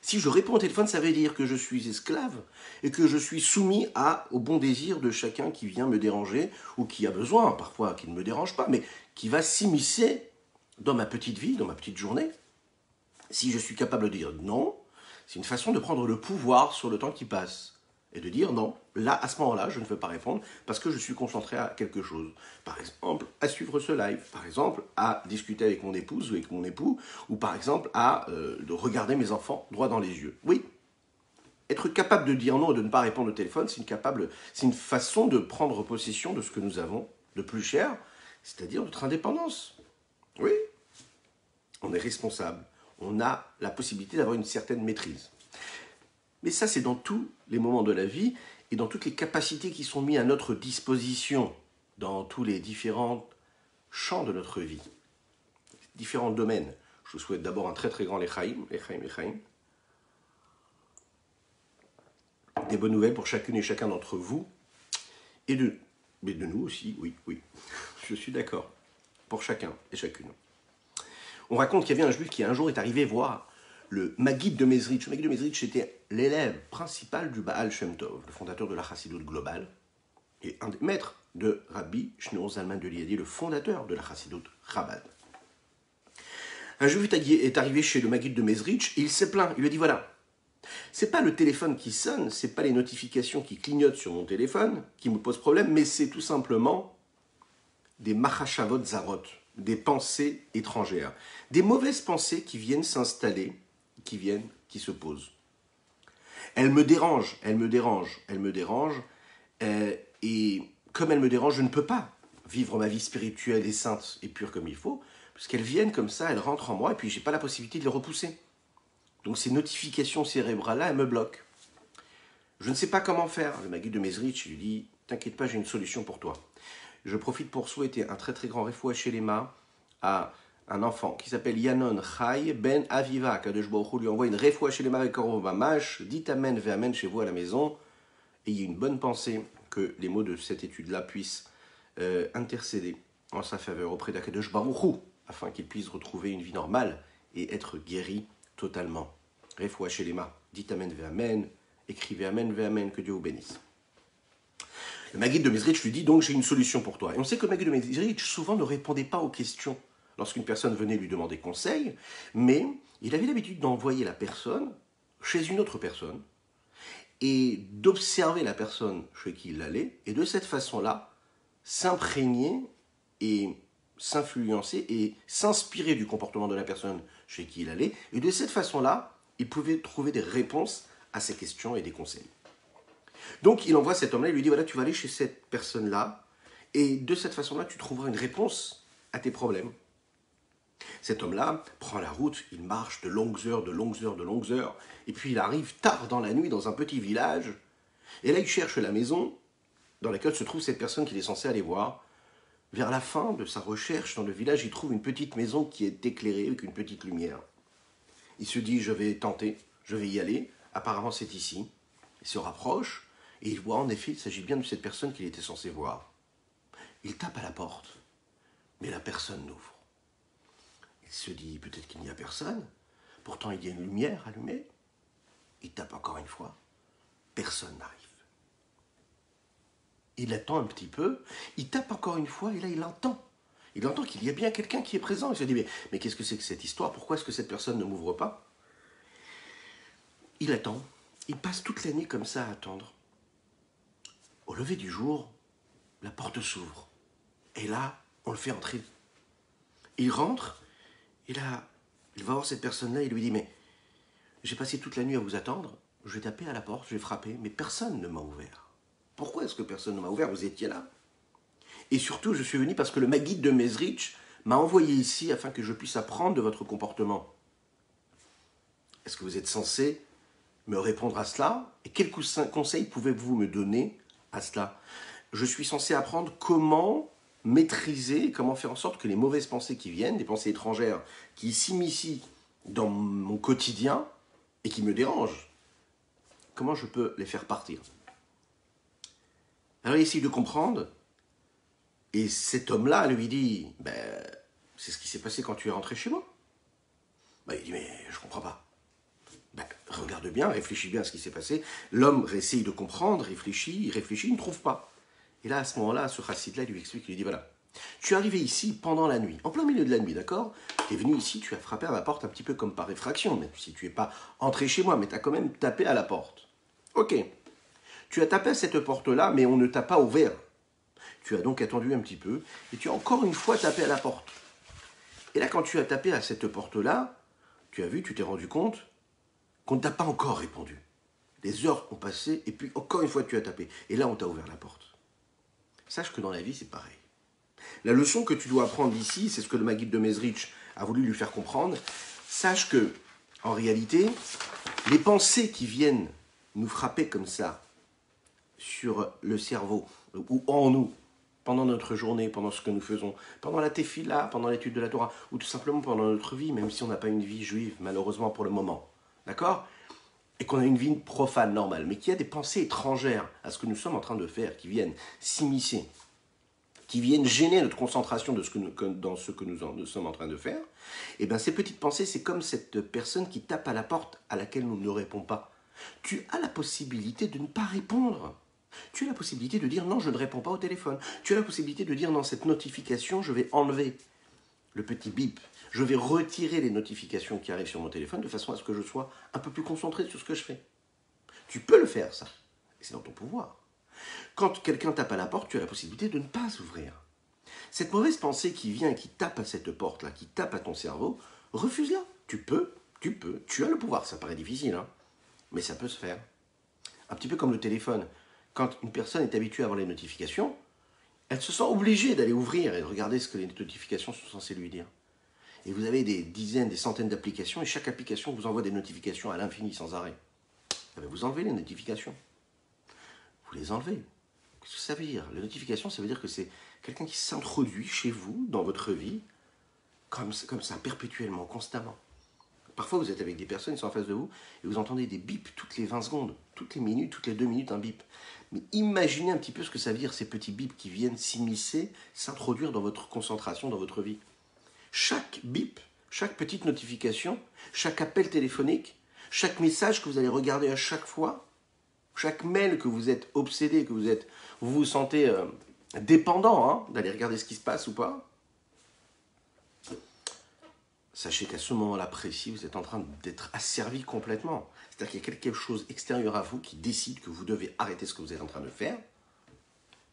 Si je réponds au téléphone, ça veut dire que je suis esclave et que je suis soumis au bon désir de chacun qui vient me déranger ou qui a besoin, parfois qui ne me dérange pas, mais qui va s'immiscer dans ma petite vie, dans ma petite journée. Si je suis capable de dire non, c'est une façon de prendre le pouvoir sur le temps qui passe. Et de dire non, là, à ce moment-là, je ne veux pas répondre parce que je suis concentré à quelque chose. Par exemple, à suivre ce live. Par exemple, à discuter avec mon épouse ou avec mon époux. Ou par exemple, de regarder mes enfants droit dans les yeux. Oui, être capable de dire non et de ne pas répondre au téléphone, c'est une façon de prendre possession de ce que nous avons de plus cher, c'est-à-dire notre indépendance. Oui, on est responsable. On a la possibilité d'avoir une certaine maîtrise. Mais ça, c'est dans tous les moments de la vie et dans toutes les capacités qui sont mises à notre disposition dans tous les différents champs de notre vie, différents domaines. Je vous souhaite d'abord un très très grand Lechaim, des bonnes nouvelles pour chacune et chacun d'entre vous, mais de nous aussi, oui, je suis d'accord, pour chacun et chacune. On raconte qu'il y avait un juif qui un jour est arrivé voir le Maguid de Mezrich. Le Maguid de Mezrich était l'élève principal du Baal Shem Tov, le fondateur de la Chassidoute globale, et un des maîtres de Rabbi Shneur Zalman de Liadi, le fondateur de la Chassidoute Chabad. Un juif est arrivé chez le Maguid de Mezrich et il s'est plaint. Il lui a dit voilà, c'est pas le téléphone qui sonne, c'est pas les notifications qui clignotent sur mon téléphone qui me posent problème, mais c'est tout simplement des machashavot zarot, des pensées étrangères, des mauvaises pensées qui viennent s'installer, qui se posent. Elles me dérangent, et comme elles me dérangent, je ne peux pas vivre ma vie spirituelle et sainte et pure comme il faut, parce qu'elles viennent comme ça, elles rentrent en moi, et puis j'ai pas la possibilité de les repousser. Donc ces notifications cérébrales-là, elles me bloquent. Je ne sais pas comment faire. Le Maguid de Mezrich lui dit, t'inquiète pas, j'ai une solution pour toi. Je profite pour souhaiter un très très grand refoua shelema à un enfant qui s'appelle Yanon Chai Ben Aviva. Kadosh Baruch Hu lui envoie une refoua shelema avec Korov Mamash. Dites amen ve amen chez vous à la maison. Et il y a une bonne pensée que les mots de cette étude-là puissent intercéder en sa faveur auprès d'Akadosh Baruch Hu, afin qu'il puisse retrouver une vie normale et être guéri totalement. Refoua shelema. Dites amen ve amen. Écrivez amen ve amen. Que Dieu vous bénisse. Le Maguid de Mezrich lui dit donc j'ai une solution pour toi. Et on sait que le Maguid de Mezrich souvent ne répondait pas aux questions lorsqu'une personne venait lui demander conseil, mais il avait l'habitude d'envoyer la personne chez une autre personne et d'observer la personne chez qui il allait et de cette façon-là s'imprégner et s'influencer et s'inspirer du comportement de la personne chez qui il allait et de cette façon-là il pouvait trouver des réponses à ses questions et des conseils. Donc il envoie cet homme-là, il lui dit voilà, tu vas aller chez cette personne-là, et de cette façon-là, tu trouveras une réponse à tes problèmes. Cet homme-là prend la route, il marche de longues heures, et puis il arrive tard dans la nuit dans un petit village, et là il cherche la maison dans laquelle se trouve cette personne qu'il est censé aller voir. Vers la fin de sa recherche dans le village, il trouve une petite maison qui est éclairée avec une petite lumière. Il se dit je vais tenter, je vais y aller, apparemment c'est ici. Il se rapproche, et il voit en effet, il s'agit bien de cette personne qu'il était censé voir. Il tape à la porte, mais la personne n'ouvre. Il se dit, peut-être qu'il n'y a personne. Pourtant, il y a une lumière allumée. Il tape encore une fois. Personne n'arrive. Il attend un petit peu. Il tape encore une fois, et là, il entend. Il entend qu'il y a bien quelqu'un qui est présent. Il se dit, mais qu'est-ce que c'est que cette histoire? Pourquoi est-ce que cette personne ne m'ouvre pas? Il attend. Il passe toute la nuit comme ça à attendre. Au lever du jour, la porte s'ouvre. Et là, on le fait entrer. Il rentre, et là, il va voir cette personne-là, il lui dit, mais j'ai passé toute la nuit à vous attendre, je vais taper à la porte, je vais frapper, mais personne ne m'a ouvert. Pourquoi est-ce que personne ne m'a ouvert? Vous étiez là. Et surtout, je suis venu parce que le Maguid de Mezrich m'a envoyé ici afin que je puisse apprendre de votre comportement. Est-ce que vous êtes censé me répondre à cela? Et quels conseils pouvez-vous me donner à cela? Je suis censé apprendre comment maîtriser, comment faire en sorte que les mauvaises pensées qui viennent, des pensées étrangères, qui s'immiscent dans mon quotidien et qui me dérangent, comment je peux les faire partir? Alors il essaye de comprendre, et cet homme-là lui dit, c'est ce qui s'est passé quand tu es rentré chez moi. Il dit, mais je comprends pas. regarde bien, réfléchis bien à ce qui s'est passé. L'homme essaye de comprendre, il réfléchit, il ne trouve pas. Et là, à ce moment-là, ce chassid-là lui explique, il lui dit, voilà, tu es arrivé ici pendant la nuit, en plein milieu de la nuit, d'accord? Tu es venu ici, tu as frappé à ma porte un petit peu comme par effraction, même si tu n'es pas entré chez moi, mais tu as quand même tapé à la porte. Ok, tu as tapé à cette porte-là, mais on ne t'a pas ouvert. Tu as donc attendu un petit peu, et tu as encore une fois tapé à la porte. Et là, quand tu as tapé à cette porte-là, tu as vu, tu t'es rendu compte qu'on ne t'a pas encore répondu. Les heures ont passé, et puis encore une fois, tu as tapé. Et là, on t'a ouvert la porte. Sache que dans la vie, c'est pareil. La leçon que tu dois apprendre ici, c'est ce que le Maguide de Mezrich a voulu lui faire comprendre. Sache que, en réalité, les pensées qui viennent nous frapper comme ça sur le cerveau, ou en nous, pendant notre journée, pendant ce que nous faisons, pendant la tefila, pendant l'étude de la Torah, ou tout simplement pendant notre vie, même si on n'a pas une vie juive, malheureusement pour le moment. D'accord? Et qu'on a une vie profane, normale, mais qu'il y a des pensées étrangères à ce que nous sommes en train de faire, qui viennent s'immiscer, qui viennent gêner notre concentration dans ce que nous sommes en train de faire, et bien ces petites pensées, c'est comme cette personne qui tape à la porte à laquelle nous ne répondons pas. Tu as la possibilité de ne pas répondre. Tu as la possibilité de dire non, je ne réponds pas au téléphone. Tu as la possibilité de dire non, cette notification, je vais enlever le petit bip. Je vais retirer les notifications qui arrivent sur mon téléphone de façon à ce que je sois un peu plus concentré sur ce que je fais. Tu peux le faire, ça. Et c'est dans ton pouvoir. Quand quelqu'un tape à la porte, tu as la possibilité de ne pas ouvrir. Cette mauvaise pensée qui vient et qui tape à cette porte-là, qui tape à ton cerveau, refuse-la. Tu as le pouvoir. Ça paraît difficile, hein, mais ça peut se faire. Un petit peu comme le téléphone. Quand une personne est habituée à avoir les notifications, elle se sent obligée d'aller ouvrir et de regarder ce que les notifications sont censées lui dire. Et vous avez des dizaines, des centaines d'applications, et chaque application vous envoie des notifications à l'infini, sans arrêt. Vous enlevez les notifications. Vous les enlevez. Qu'est-ce que ça veut dire? Les notifications, ça veut dire que c'est quelqu'un qui s'introduit chez vous, dans votre vie, comme ça, perpétuellement, constamment. Parfois, vous êtes avec des personnes qui sont en face de vous, et vous entendez des bips toutes les 20 secondes, toutes les minutes, toutes les 2 minutes, un bip. Mais imaginez un petit peu ce que ça veut dire, ces petits bips qui viennent s'immiscer, s'introduire dans votre concentration, dans votre vie. Chaque bip, chaque petite notification, chaque appel téléphonique, chaque message que vous allez regarder à chaque fois, chaque mail que vous êtes obsédé, que vous vous sentez dépendant d'aller regarder ce qui se passe ou pas, sachez qu'à ce moment-là précis, vous êtes en train d'être asservi complètement. C'est-à-dire qu'il y a quelque chose extérieur à vous qui décide que vous devez arrêter ce que vous êtes en train de faire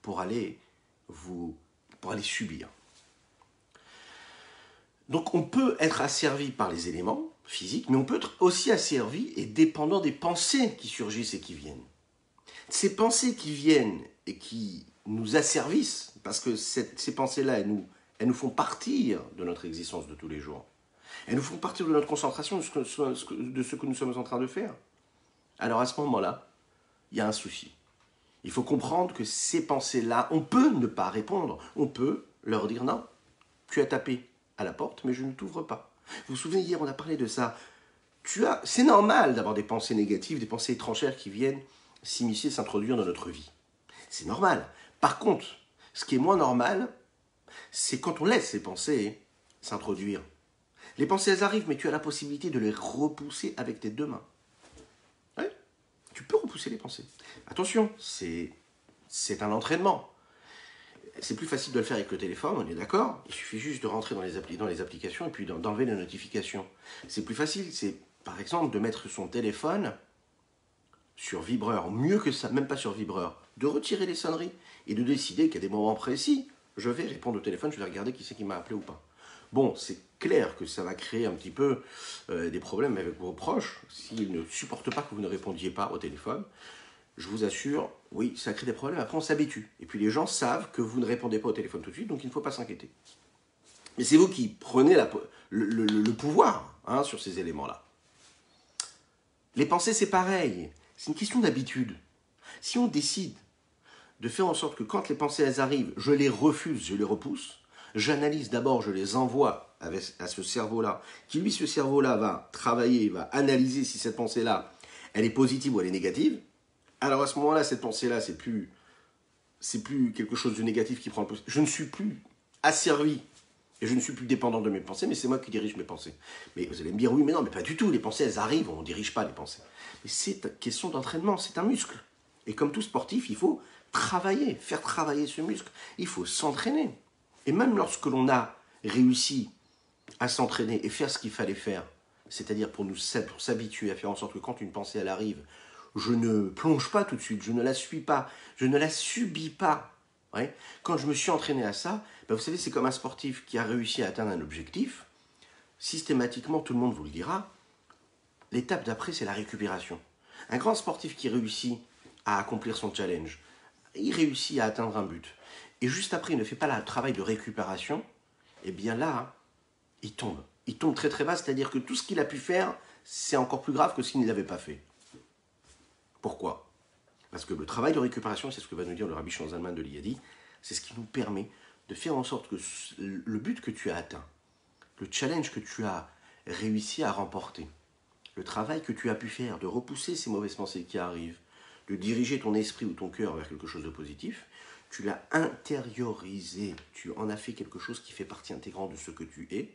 pour aller subir. Donc on peut être asservi par les éléments physiques, mais on peut être aussi asservi et dépendant des pensées qui surgissent et qui viennent. Ces pensées qui viennent et qui nous asservissent, parce que ces pensées-là, elles nous font partir de notre existence de tous les jours. Elles nous font partir de notre concentration, de ce que nous sommes en train de faire. Alors à ce moment-là, il y a un souci. Il faut comprendre que ces pensées-là, on peut ne pas répondre. On peut leur dire non, tu as tapé à la porte, mais je ne t'ouvre pas. Vous vous souvenez, hier, on a parlé de ça. C'est normal d'avoir des pensées négatives, des pensées étrangères qui viennent s'immiscer, s'introduire dans notre vie. C'est normal. Par contre, ce qui est moins normal, c'est quand on laisse ces pensées s'introduire. Les pensées, elles arrivent, mais tu as la possibilité de les repousser avec tes deux mains. Ouais, tu peux repousser les pensées. Attention, c'est un entraînement. C'est plus facile de le faire avec le téléphone, on est d'accord. Il suffit juste de rentrer dans les applications et puis d'enlever les notifications. C'est plus facile, c'est par exemple de mettre son téléphone sur vibreur, mieux que ça, même pas sur vibreur, de retirer les sonneries et de décider qu'à des moments précis, je vais répondre au téléphone, je vais regarder qui c'est qui m'a appelé ou pas. Bon, c'est clair que ça va créer un petit peu des problèmes avec vos proches s'ils ne supportent pas que vous ne répondiez pas au téléphone. Je vous assure, oui, ça crée des problèmes, après on s'habitue. Et puis les gens savent que vous ne répondez pas au téléphone tout de suite, donc il ne faut pas s'inquiéter. Mais c'est vous qui prenez le pouvoir sur ces éléments-là. Les pensées, c'est pareil. C'est une question d'habitude. Si on décide de faire en sorte que quand les pensées elles arrivent, je les refuse, je les repousse, j'analyse d'abord, je les envoie à ce cerveau-là, qui lui, ce cerveau-là, va travailler, va analyser si cette pensée-là, elle est positive ou elle est négative. Alors à ce moment-là, cette pensée-là, c'est plus quelque chose de négatif qui prend le pouvoir. Je ne suis plus asservi Et je ne suis plus dépendant de mes pensées, mais c'est moi qui dirige mes pensées. Mais vous allez me dire, oui, mais non, mais pas du tout. Les pensées, elles arrivent, on ne dirige pas les pensées. Mais c'est une question d'entraînement, c'est un muscle. Et comme tout sportif, il faut travailler, faire travailler ce muscle. Il faut s'entraîner. Et même lorsque l'on a réussi à s'entraîner et faire ce qu'il fallait faire, c'est-à-dire pour s'habituer à faire en sorte que quand une pensée elle arrive, je ne plonge pas tout de suite, je ne la suis pas, je ne la subis pas. Ouais. Quand je me suis entraîné à ça, ben vous savez, c'est comme un sportif qui a réussi à atteindre un objectif. Systématiquement, tout le monde vous le dira, l'étape d'après, c'est la récupération. Un grand sportif qui réussit à accomplir son challenge, il réussit à atteindre un but. Et juste après, il ne fait pas le travail de récupération, et bien là, il tombe. Il tombe très très bas, c'est-à-dire que tout ce qu'il a pu faire, c'est encore plus grave que ce qu'il ne l'avait pas fait. Pourquoi? Parce que le travail de récupération, c'est ce que va nous dire le Rabbi Shimon Zalman de Liadi, c'est ce qui nous permet de faire en sorte que le but que tu as atteint, le challenge que tu as réussi à remporter, le travail que tu as pu faire, de repousser ces mauvaises pensées qui arrivent, de diriger ton esprit ou ton cœur vers quelque chose de positif, tu l'as intériorisé, tu en as fait quelque chose qui fait partie intégrante de ce que tu es,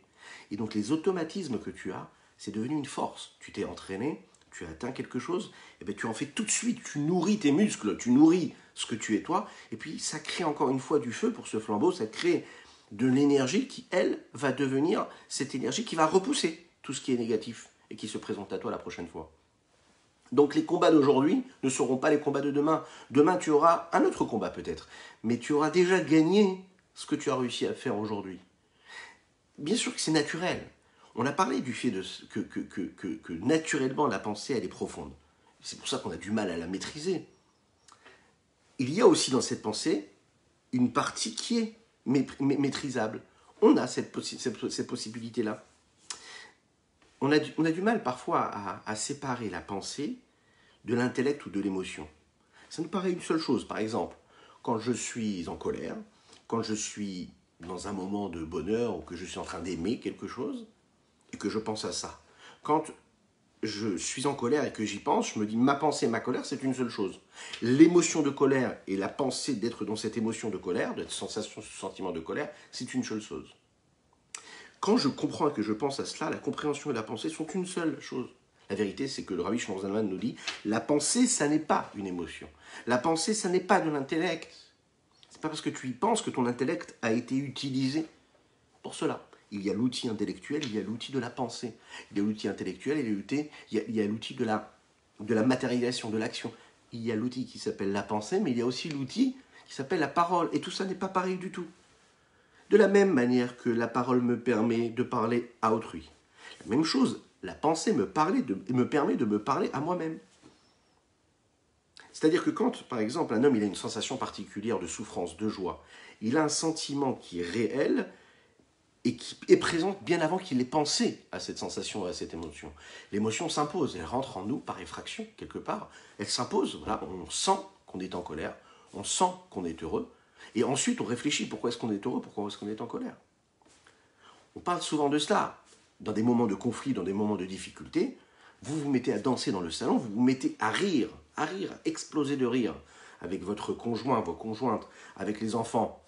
et donc les automatismes que tu as, c'est devenu une force. Tu t'es entraîné, tu as atteint quelque chose, et bien tu en fais tout de suite, tu nourris tes muscles, tu nourris ce que tu es toi, et puis ça crée encore une fois du feu pour ce flambeau, ça crée de l'énergie qui, elle, va devenir cette énergie qui va repousser tout ce qui est négatif et qui se présente à toi la prochaine fois. Donc les combats d'aujourd'hui ne seront pas les combats de demain. Demain, tu auras un autre combat peut-être, mais tu auras déjà gagné ce que tu as réussi à faire aujourd'hui. Bien sûr que c'est naturel. On a parlé du fait que naturellement la pensée, elle est profonde. C'est pour ça qu'on a du mal à la maîtriser. Il y a aussi dans cette pensée une partie qui est maîtrisable. On a cette possibilité-là. On a du mal parfois à séparer la pensée de l'intellect ou de l'émotion. Ça nous paraît une seule chose. Par exemple, quand je suis en colère, quand je suis dans un moment de bonheur ou que je suis en train d'aimer quelque chose et que je pense à ça. Quand je suis en colère et que j'y pense, je me dis ma pensée, ma colère, c'est une seule chose. L'émotion de colère et la pensée d'être dans cette émotion de colère, de cette sensation, ce sentiment de colère, c'est une seule chose. Quand je comprends et que je pense à cela, la compréhension et la pensée sont une seule chose. La vérité, c'est que le Rabbi Shimon Zalman nous dit la pensée, ça n'est pas une émotion. La pensée, ça n'est pas de l'intellect. C'est pas parce que tu y penses que ton intellect a été utilisé pour cela. Il y a l'outil intellectuel, il y a l'outil de la pensée. Il y a l'outil intellectuel, il y a l'outil de la matérialisation, de l'action. Il y a l'outil qui s'appelle la pensée, mais il y a aussi l'outil qui s'appelle la parole. Et tout ça n'est pas pareil du tout. De la même manière que la parole me permet de parler à autrui. La même chose, la pensée me permet de me parler à moi-même. C'est-à-dire que quand, par exemple, un homme il a une sensation particulière de souffrance, de joie, il a un sentiment qui est réel et qui est présent bien avant qu'il ait pensé à cette sensation, à cette émotion. L'émotion s'impose, elle rentre en nous par effraction, quelque part. Elle s'impose, voilà, on sent qu'on est en colère, on sent qu'on est heureux, et ensuite on réfléchit pourquoi est-ce qu'on est heureux, pourquoi est-ce qu'on est en colère. On parle souvent de cela. Dans des moments de conflit, dans des moments de difficulté, vous vous mettez à danser dans le salon, vous vous mettez à rire, à exploser de rire, avec votre conjoint, vos conjointes, avec les enfants.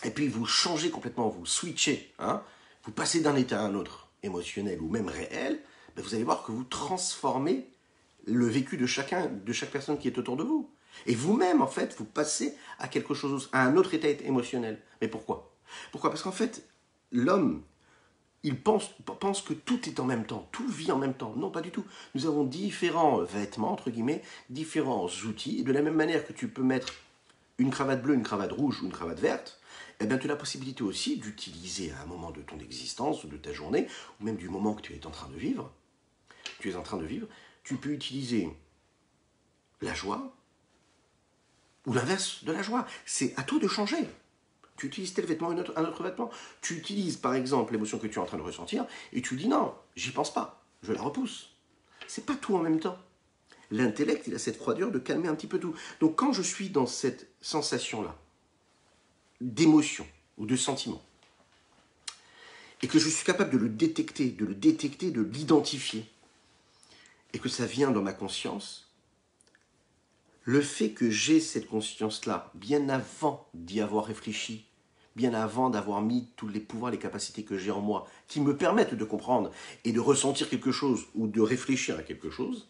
Et puis vous changez complètement, vous switchez, hein, vous passez d'un état à un autre, émotionnel ou même réel, ben vous allez voir que vous transformez le vécu de chaque personne qui est autour de vous. Et vous-même, en fait, vous passez à quelque chose, à un autre état émotionnel. Mais pourquoi? Pourquoi? Parce qu'en fait, l'homme, il pense que tout est en même temps, tout vit en même temps. Non, pas du tout. Nous avons différents vêtements, entre guillemets, différents outils. Et de la même manière que tu peux mettre une cravate bleue, une cravate rouge ou une cravate verte, eh bien, tu as la possibilité aussi d'utiliser à un moment de ton existence, ou de ta journée, ou même du moment que tu es en train de vivre, tu peux utiliser la joie ou l'inverse de la joie. C'est à toi de changer. Tu utilises tel vêtement, un autre vêtement. Tu utilises par exemple l'émotion que tu es en train de ressentir et tu dis non, j'y pense pas, je la repousse. C'est pas tout en même temps. L'intellect, il a cette froideur de calmer un petit peu tout. Donc quand je suis dans cette sensation-là, d'émotion ou de sentiment, et que je suis capable de le détecter, de l'identifier, et que ça vient dans ma conscience, le fait que j'ai cette conscience-là, bien avant d'y avoir réfléchi, bien avant d'avoir mis tous les pouvoirs, les capacités que j'ai en moi, qui me permettent de comprendre et de ressentir quelque chose ou de réfléchir à quelque chose,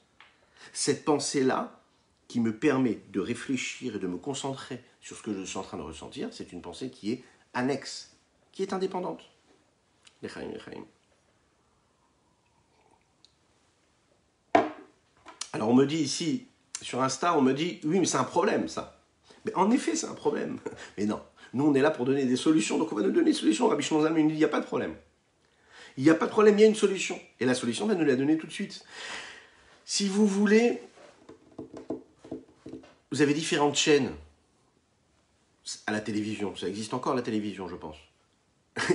cette pensée-là, qui me permet de réfléchir et de me concentrer sur ce que je suis en train de ressentir, c'est une pensée qui est annexe, qui est indépendante. L'Echaim, l'Echaim. Alors on me dit ici, sur Insta, on me dit, oui mais c'est un problème ça. Mais en effet c'est un problème. Mais non, nous on est là pour donner des solutions, donc on va nous donner des solutions. Rabbi Shimon Zalman nous dit, il n'y a pas de problème. Il n'y a pas de problème, il y a une solution. Et la solution, on va nous la donner tout de suite. Si vous voulez, vous avez différentes chaînes à la télévision. Ça existe encore la télévision, je pense.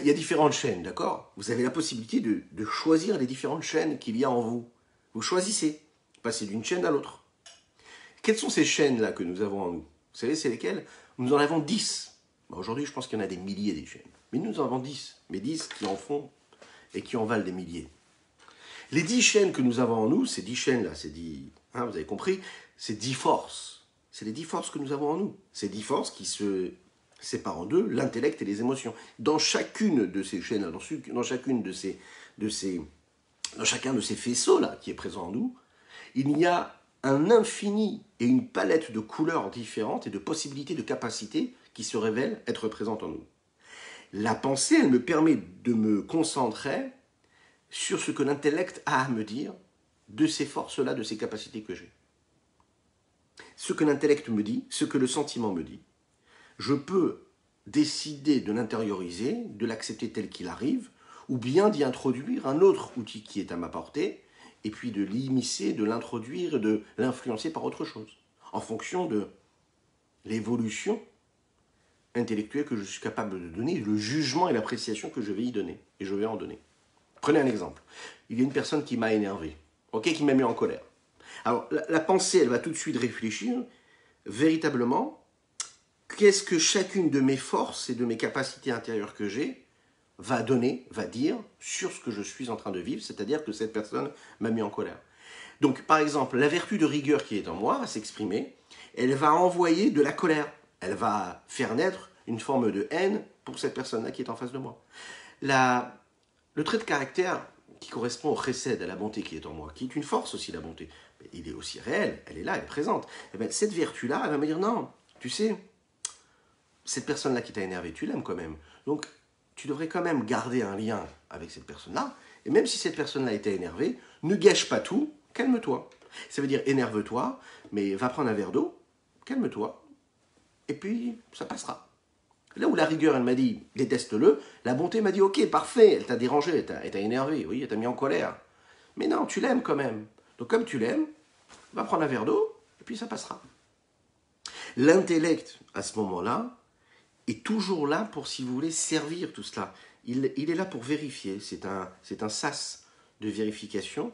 Il y a différentes chaînes, d'accord? Vous avez la possibilité de choisir les différentes chaînes qu'il y a en vous. Vous choisissez, passez d'une chaîne à l'autre. Quelles sont ces chaînes-là que nous avons en nous? Vous savez, c'est lesquelles? Nous en avons 10. Aujourd'hui, je pense qu'il y en a des milliers des chaînes. Mais nous en avons 10. Mais 10 qui en font et qui en valent des milliers. Les 10 chaînes que nous avons en nous, ces 10 chaînes-là, ces 10, vous avez compris, c'est 10 forces. C'est les 10 forces que nous avons en nous. Ces 10 forces qui se séparent en deux, l'intellect et les émotions. Dans chacune de ces chaînes, dans chacun de ces faisceaux-là qui est présent en nous, il y a un infini et une palette de couleurs différentes et de possibilités, de capacités qui se révèlent être présentes en nous. La pensée, elle me permet de me concentrer sur ce que l'intellect a à me dire de ces forces-là, de ces capacités que j'ai. Ce que l'intellect me dit, ce que le sentiment me dit, je peux décider de l'intérioriser, de l'accepter tel qu'il arrive, ou bien d'y introduire un autre outil qui est à ma portée, et puis de l'immiscer, de l'introduire, de l'influencer par autre chose, en fonction de l'évolution intellectuelle que je suis capable de donner, le jugement et l'appréciation que je vais y donner, et je vais en donner. Prenez un exemple. Il y a une personne qui m'a énervé, qui m'a mis en colère. Alors, la pensée, elle va tout de suite réfléchir, véritablement, qu'est-ce que chacune de mes forces et de mes capacités intérieures que j'ai va donner, va dire sur ce que je suis en train de vivre, c'est-à-dire que cette personne m'a mis en colère. Donc, par exemple, la vertu de rigueur qui est en moi va s'exprimer, elle va envoyer de la colère, elle va faire naître une forme de haine pour cette personne-là qui est en face de moi. Le trait de caractère qui correspond au chesed, à la bonté qui est en moi, qui est une force aussi, la bonté, il est aussi réel, elle est là, elle est présente. Et bien, cette vertu-là, elle va me dire, non, tu sais, cette personne-là qui t'a énervé, tu l'aimes quand même. Donc, tu devrais quand même garder un lien avec cette personne-là. Et même si cette personne-là était énervée, ne gâche pas tout, calme-toi. Ça veut dire énerve-toi, mais va prendre un verre d'eau, calme-toi, et puis ça passera. Là où la rigueur, elle m'a dit, déteste-le, la bonté m'a dit, ok, parfait, elle t'a dérangé, elle t'a énervé, oui, elle t'a mis en colère. Mais non, tu l'aimes quand même. Donc comme tu l'aimes, va prendre un verre d'eau, et puis ça passera. L'intellect, à ce moment-là, est toujours là pour, si vous voulez, servir tout cela. Il est là pour vérifier, c'est un sas de vérification,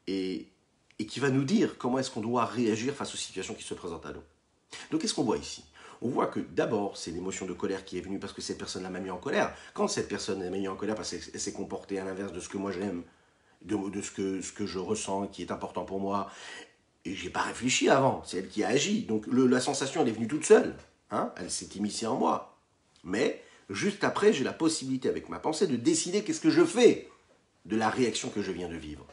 et qui va nous dire comment est-ce qu'on doit réagir face aux situations qui se présentent à nous. Donc qu'est-ce qu'on voit ici? On voit que d'abord, c'est l'émotion de colère qui est venue parce que cette personne m'a mis en colère. Quand cette personne m'a mis en colère parce qu'elle s'est comportée à l'inverse de ce que moi j'aime, de ce que je ressens, qui est important pour moi, et j'ai pas réfléchi avant, c'est elle qui a agi. Donc la sensation, elle est venue toute seule. Elle s'est immiscée en moi. Mais juste après, j'ai la possibilité avec ma pensée de décider qu'est-ce que je fais de la réaction que je viens de vivre.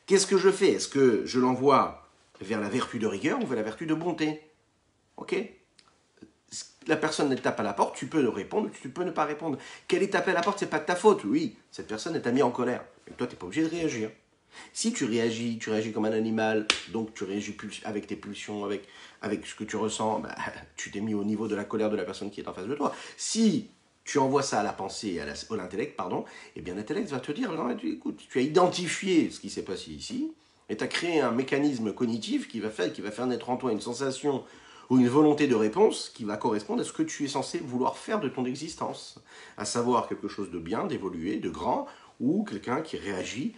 Qu'est-ce que je fais? Est-ce que je l'envoie vers la vertu de rigueur ou vers la vertu de bonté? Ok? La personne, elle tape à la porte, tu peux répondre, tu peux ne pas répondre. Qu'elle ait tapé à la porte, c'est pas de ta faute. Oui, cette personne, elle t'a mis en colère. Mais toi, tu n'es pas obligé de réagir. Si tu réagis comme un animal, donc tu réagis avec tes pulsions, avec ce que tu ressens, tu t'es mis au niveau de la colère de la personne qui est en face de toi. Si tu envoies ça à la pensée et à l'intellect, eh bien l'intellect va te dire, non, écoute, tu as identifié ce qui s'est passé ici, et tu as créé un mécanisme cognitif qui va faire naître en toi une sensation ou une volonté de réponse qui va correspondre à ce que tu es censé vouloir faire de ton existence, à savoir quelque chose de bien, d'évolué, de grand, ou quelqu'un qui réagit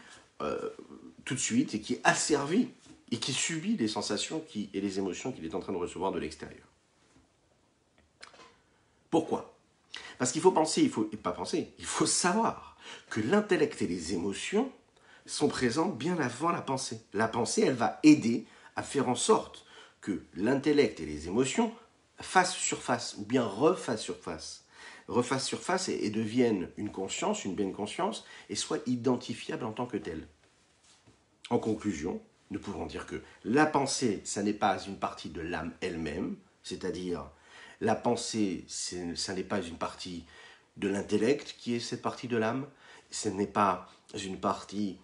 tout de suite et qui est asservi et qui subit les sensations et les émotions qu'il est en train de recevoir de l'extérieur. Pourquoi? Parce qu'il faut penser, il faut savoir que l'intellect et les émotions sont présents bien avant la pensée. La pensée, elle va aider à faire en sorte que l'intellect et les émotions fassent surface, ou bien refassent surface. refassent surface et deviennent une conscience, une pleine conscience, et soient identifiables en tant que telles. En conclusion, nous pouvons dire que la pensée, ça n'est pas une partie de l'âme elle-même, c'est-à-dire la pensée, ça n'est pas une partie de l'intellect qui est cette partie de l'âme, ce n'est pas une partie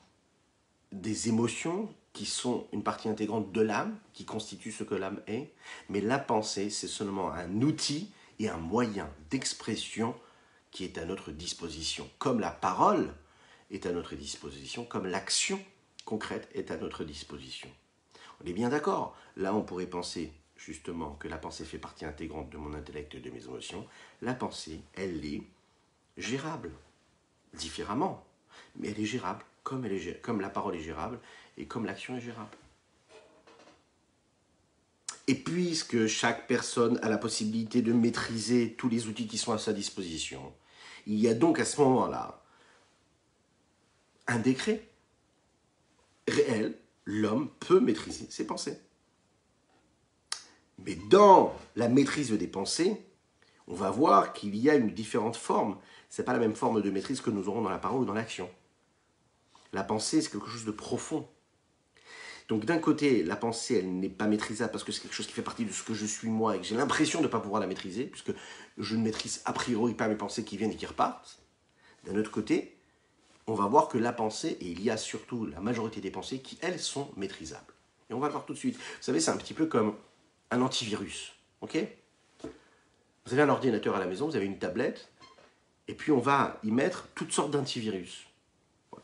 des émotions qui sont une partie intégrante de l'âme, qui constitue ce que l'âme est, mais la pensée, c'est seulement un outil et un moyen d'expression qui est à notre disposition, comme la parole est à notre disposition, comme l'action concrète est à notre disposition. On est bien d'accord. Là, on pourrait penser justement que la pensée fait partie intégrante de mon intellect et de mes émotions. La pensée, elle est gérable, différemment, mais elle est gérable comme la parole est gérable et comme l'action est gérable. Et puisque chaque personne a la possibilité de maîtriser tous les outils qui sont à sa disposition, il y a donc à ce moment-là un décret réel. L'homme peut maîtriser ses pensées. Mais dans la maîtrise des pensées, on va voir qu'il y a une différente forme. Ce n'est pas la même forme de maîtrise que nous aurons dans la parole ou dans l'action. La pensée, c'est quelque chose de profond. Donc d'un côté, la pensée, elle n'est pas maîtrisable parce que c'est quelque chose qui fait partie de ce que je suis moi et que j'ai l'impression de ne pas pouvoir la maîtriser, puisque je ne maîtrise a priori pas mes pensées qui viennent et qui repartent. D'un autre côté, on va voir que la pensée, et il y a surtout la majorité des pensées qui, elles, sont maîtrisables. Et on va le voir tout de suite. Vous savez, c'est un petit peu comme un antivirus. Ok ? Vous avez un ordinateur à la maison, vous avez une tablette, et puis on va y mettre toutes sortes d'antivirus.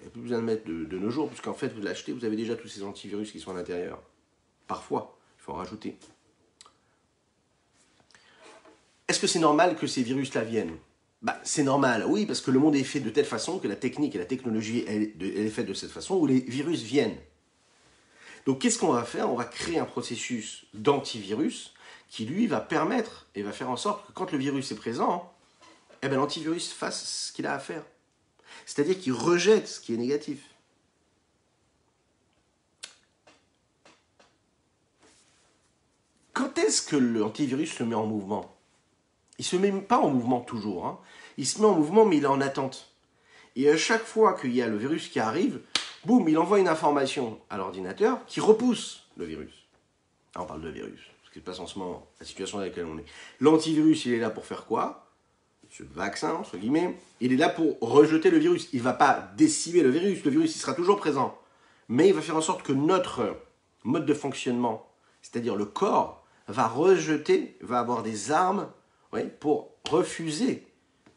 Il n'y a plus besoin de mettre de nos jours, puisqu'en fait, vous l'achetez, vous avez déjà tous ces antivirus qui sont à l'intérieur. Parfois, il faut en rajouter. Est-ce que c'est normal que ces virus-là viennent ? C'est normal, oui, parce que le monde est fait de telle façon que la technique et la technologie, elle est faite de cette façon où les virus viennent. Donc, qu'est-ce qu'on va faire ? On va créer un processus d'antivirus qui, lui, va permettre et va faire en sorte que quand le virus est présent, l'antivirus fasse ce qu'il a à faire. C'est-à-dire qu'il rejette ce qui est négatif. Quand est-ce que l'antivirus se met en mouvement ? Il ne se met pas en mouvement toujours. Hein. Il se met en mouvement, mais il est en attente. Et à chaque fois qu'il y a le virus qui arrive, boum, il envoie une information à l'ordinateur qui repousse le virus. Ah, on parle de virus, ce qui se passe en ce moment, la situation dans laquelle on est. L'antivirus, il est là pour faire quoi ? Ce vaccin, entre guillemets, il est là pour rejeter le virus. Il ne va pas décimer le virus il sera toujours présent. Mais il va faire en sorte que notre mode de fonctionnement, c'est-à-dire le corps, va rejeter, va avoir des armes pour refuser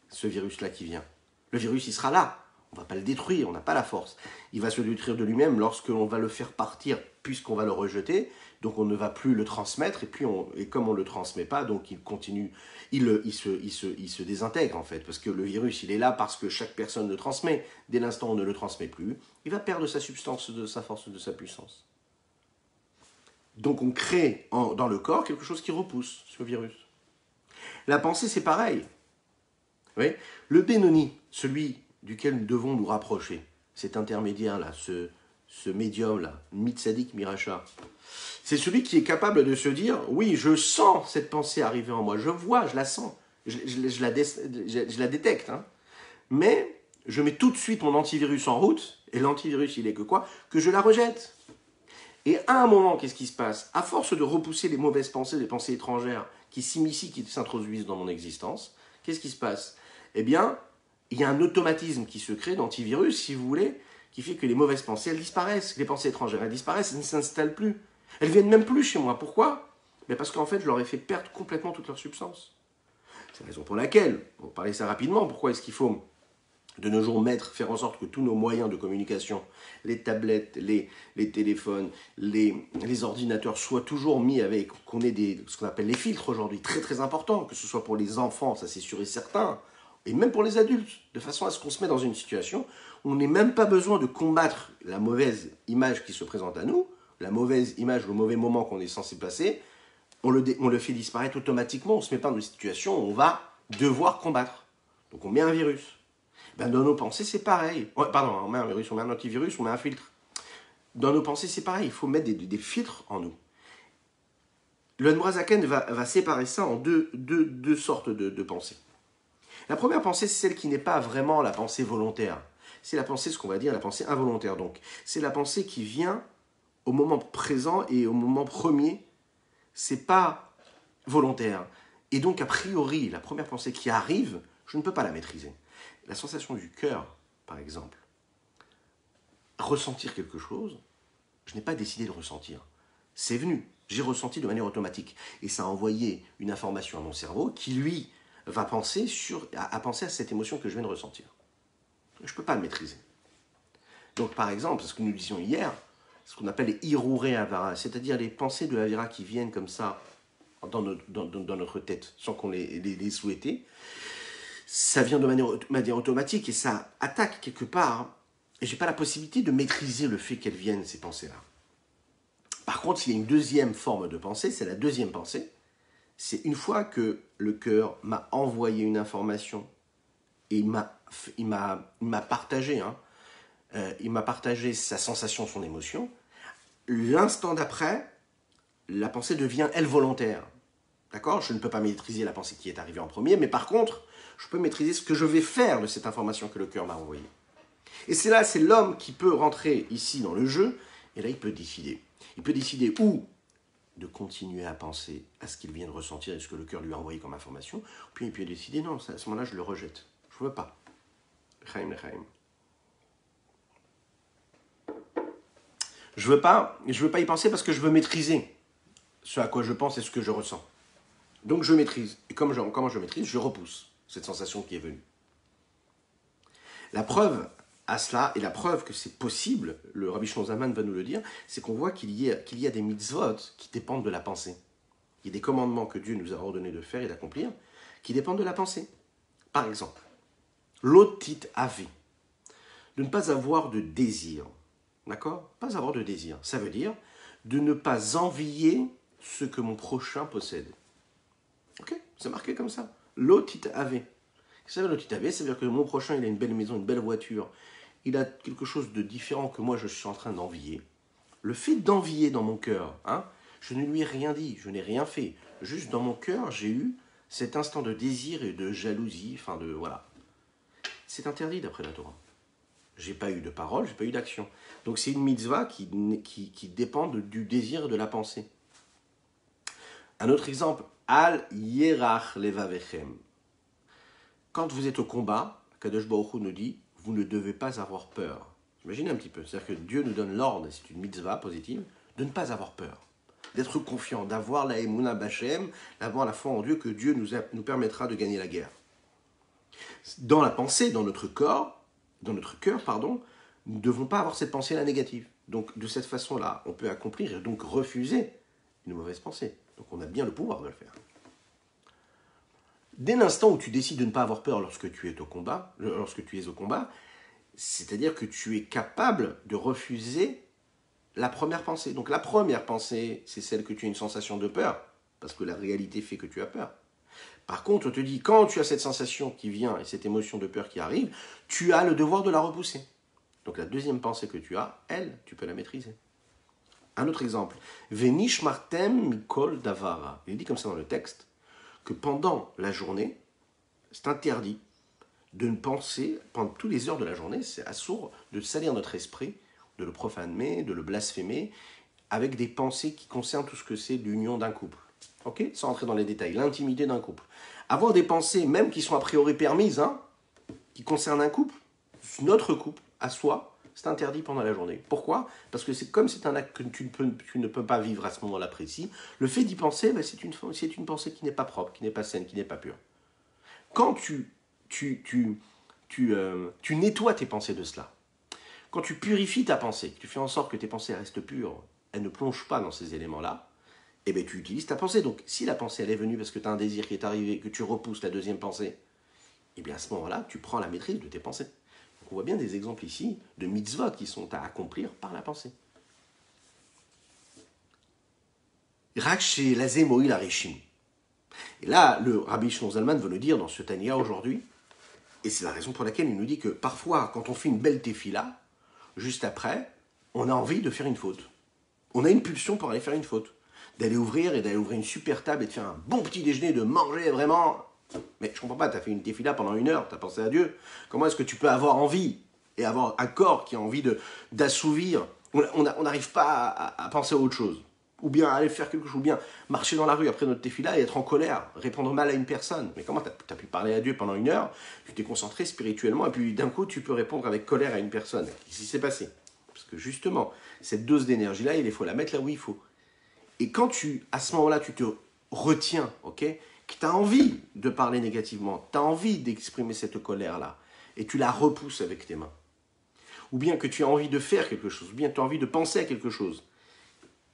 ce virus-là qui vient. Le virus, il sera là. On ne va pas le détruire, on n'a pas la force. Il va se détruire de lui-même lorsque l'on va le faire partir, puisqu'on va le rejeter. Donc on ne va plus le transmettre, et comme on ne le transmet pas, donc il continue, il se désintègre en fait, parce que le virus, il est là parce que chaque personne le transmet. Dès l'instant où on ne le transmet plus, il va perdre sa substance, de sa force, de sa puissance. Donc on crée dans le corps quelque chose qui repousse ce virus. La pensée, c'est pareil. Oui. Le Benoni, celui duquel nous devons nous rapprocher, cet intermédiaire-là, ce médium-là, Mitzadik Miracha, c'est celui qui est capable de se dire, oui, je sens cette pensée arriver en moi, je vois, je la sens, je la détecte, hein, mais je mets tout de suite mon antivirus en route, et l'antivirus, il est que quoi ? Que je la rejette. Et à un moment, qu'est-ce qui se passe ? À force de repousser les mauvaises pensées, les pensées étrangères qui s'immiscent, qui s'introduisent dans mon existence, qu'est-ce qui se passe ? Eh bien, il y a un automatisme qui se crée d'antivirus, si vous voulez, qui fait que les mauvaises pensées, elles disparaissent. Les pensées étrangères, elles disparaissent, elles ne s'installent plus. Elles ne viennent même plus chez moi. Pourquoi ? Parce qu'en fait, je leur ai fait perdre complètement toute leur substance. C'est la raison pour laquelle, pour parler ça rapidement, pourquoi est-ce qu'il faut de nos jours faire en sorte que tous nos moyens de communication, les tablettes, les téléphones, les ordinateurs soient toujours mis avec, qu'on ait ce qu'on appelle les filtres aujourd'hui, très très importants, que ce soit pour les enfants, ça c'est sûr et certain, et même pour les adultes, de façon à ce qu'on se mette dans une situation où on n'ait même pas besoin de combattre la mauvaise image qui se présente à nous, la mauvaise image, le mauvais moment qu'on est censé passer, on le fait disparaître automatiquement, on ne se met pas dans une situation où on va devoir combattre. Donc on met un virus. Dans nos pensées, c'est pareil. On met un virus, on met un antivirus, on met un filtre. Dans nos pensées, c'est pareil. Il faut mettre des filtres en nous. Le Admorazaken va séparer ça en deux sortes de pensées. La première pensée, c'est celle qui n'est pas vraiment la pensée volontaire. C'est la pensée, ce qu'on va dire, la pensée involontaire. Donc, c'est la pensée qui vient au moment présent et au moment premier. C'est pas volontaire. Et donc, a priori, la première pensée qui arrive, je ne peux pas la maîtriser. La sensation du cœur, par exemple, ressentir quelque chose, je n'ai pas décidé de ressentir. C'est venu, j'ai ressenti de manière automatique. Et ça a envoyé une information à mon cerveau qui, lui, va penser à penser à cette émotion que je viens de ressentir. Je ne peux pas le maîtriser. Donc, par exemple, ce que nous disions hier, ce qu'on appelle les iruré avara, c'est-à-dire les pensées de avira qui viennent comme ça dans notre tête, sans qu'on les souhaitait, ça vient de manière automatique et ça attaque quelque part. Et je n'ai pas la possibilité de maîtriser le fait qu'elles viennent, ces pensées-là. Par contre, il y a une deuxième forme de pensée, c'est la deuxième pensée. C'est une fois que le cœur m'a envoyé une information et il m'a partagé, il m'a partagé sa sensation, son émotion. L'instant d'après, la pensée devient, elle, volontaire. D'accord ? Je ne peux pas maîtriser la pensée qui est arrivée en premier, mais par contre, je peux maîtriser ce que je vais faire de cette information que le cœur m'a envoyée. Et c'est là, c'est l'homme qui peut rentrer ici dans le jeu, et là, il peut décider. Il peut décider ou de continuer à penser à ce qu'il vient de ressentir et ce que le cœur lui a envoyé comme information, puis il peut décider, non, à ce moment-là, je le rejette. Je ne veux pas. Je veux pas y penser parce que je veux maîtriser ce à quoi je pense et ce que je ressens. Donc je maîtrise. Et comment je maîtrise, je repousse cette sensation qui est venue. La preuve à cela, et la preuve que c'est possible, le Rabbi Shlomo Zalman va nous le dire, c'est qu'on voit qu'il y a des mitzvot qui dépendent de la pensée. Il y a des commandements que Dieu nous a ordonné de faire et d'accomplir qui dépendent de la pensée. Par exemple, l'otit ave, de ne pas avoir de désir. D'accord ? Pas avoir de désir. Ça veut dire de ne pas envier ce que mon prochain possède. Ok ? C'est marqué comme ça. L'otit ave. Ça veut dire l'otit ave, ça veut dire que mon prochain, il a une belle maison, une belle voiture. Il a quelque chose de différent que moi, je suis en train d'envier. Le fait d'envier dans mon cœur, je ne lui ai rien dit, je n'ai rien fait. Juste dans mon cœur, j'ai eu cet instant de désir et de jalousie, voilà. C'est interdit d'après la Torah. J'ai pas eu de parole, j'ai pas eu d'action. Donc c'est une mitzvah qui dépend du désir et de la pensée. Un autre exemple, Al Yerach Levavechem. Quand vous êtes au combat, Kadosh Baruch Hu nous dit, vous ne devez pas avoir peur. Imaginez un petit peu, c'est-à-dire que Dieu nous donne l'ordre, et c'est une mitzvah positive, de ne pas avoir peur, d'être confiant, d'avoir la Emunah B'Hashem, d'avoir la foi en Dieu, que Dieu nous permettra de gagner la guerre. Dans la pensée, dans notre cœur, nous ne devons pas avoir cette pensée-là négative. Donc de cette façon-là, on peut accomplir et donc refuser une mauvaise pensée. Donc on a bien le pouvoir de le faire. Dès l'instant où tu décides de ne pas avoir peur lorsque tu es au combat, c'est-à-dire que tu es capable de refuser la première pensée. Donc la première pensée, c'est celle que tu as une sensation de peur, parce que la réalité fait que tu as peur. Par contre, on te dit, quand tu as cette sensation qui vient et cette émotion de peur qui arrive, tu as le devoir de la repousser. Donc la deuxième pensée que tu as, elle, tu peux la maîtriser. Un autre exemple, Venish martem mikol davara. Il est dit comme ça dans le texte, que pendant la journée, c'est interdit de ne penser, pendant toutes les heures de la journée, c'est assourd de salir notre esprit, de le profaner, de le blasphémer, avec des pensées qui concernent tout ce que c'est l'union d'un couple. Ok ? Sans entrer dans les détails, l'intimité d'un couple. Avoir des pensées, même qui sont a priori permises, qui concernent un couple, notre couple, à soi, c'est interdit pendant la journée. Pourquoi ? Parce que c'est un acte que tu ne peux pas vivre à ce moment-là précis. Le fait d'y penser, c'est une pensée qui n'est pas propre, qui n'est pas saine, qui n'est pas pure. Quand tu nettoies tes pensées de cela, quand tu purifies ta pensée, que tu fais en sorte que tes pensées restent pures, elles ne plongent pas dans ces éléments-là, eh bien tu utilises ta pensée. Donc si la pensée elle est venue parce que tu as un désir qui est arrivé, que tu repousses la deuxième pensée, eh bien à ce moment-là, tu prends la maîtrise de tes pensées. Donc on voit bien des exemples ici de mitzvot qui sont à accomplir par la pensée. Rakshe lazemoi larishim. Et là, le Rabbi Shlomo Zalman veut nous dire dans ce Tania aujourd'hui, et c'est la raison pour laquelle il nous dit que parfois, quand on fait une belle tefila, juste après, on a envie de faire une faute. On a une pulsion pour aller faire une faute. D'aller ouvrir une super table et de faire un bon petit déjeuner, de manger vraiment Mais je comprends pas, tu as fait une tefila pendant 1 heure, tu as pensé à Dieu. Comment est-ce que tu peux avoir envie et avoir un corps qui a envie d'assouvir? On n'arrive pas à penser à autre chose. Ou bien aller faire quelque chose, ou bien marcher dans la rue après notre tefila et être en colère, répondre mal à une personne. Mais comment tu as pu parler à Dieu pendant 1 heure? Tu t'es concentré spirituellement et puis d'un coup tu peux répondre avec colère à une personne. Qu'est-ce qui s'est passé? Parce que justement, cette dose d'énergie-là, il faut la mettre là où il faut. Et quand à ce moment-là, tu te retiens, ok, que tu as envie de parler négativement, tu as envie d'exprimer cette colère-là, et tu la repousses avec tes mains, ou bien que tu as envie de faire quelque chose, ou bien que tu as envie de penser à quelque chose,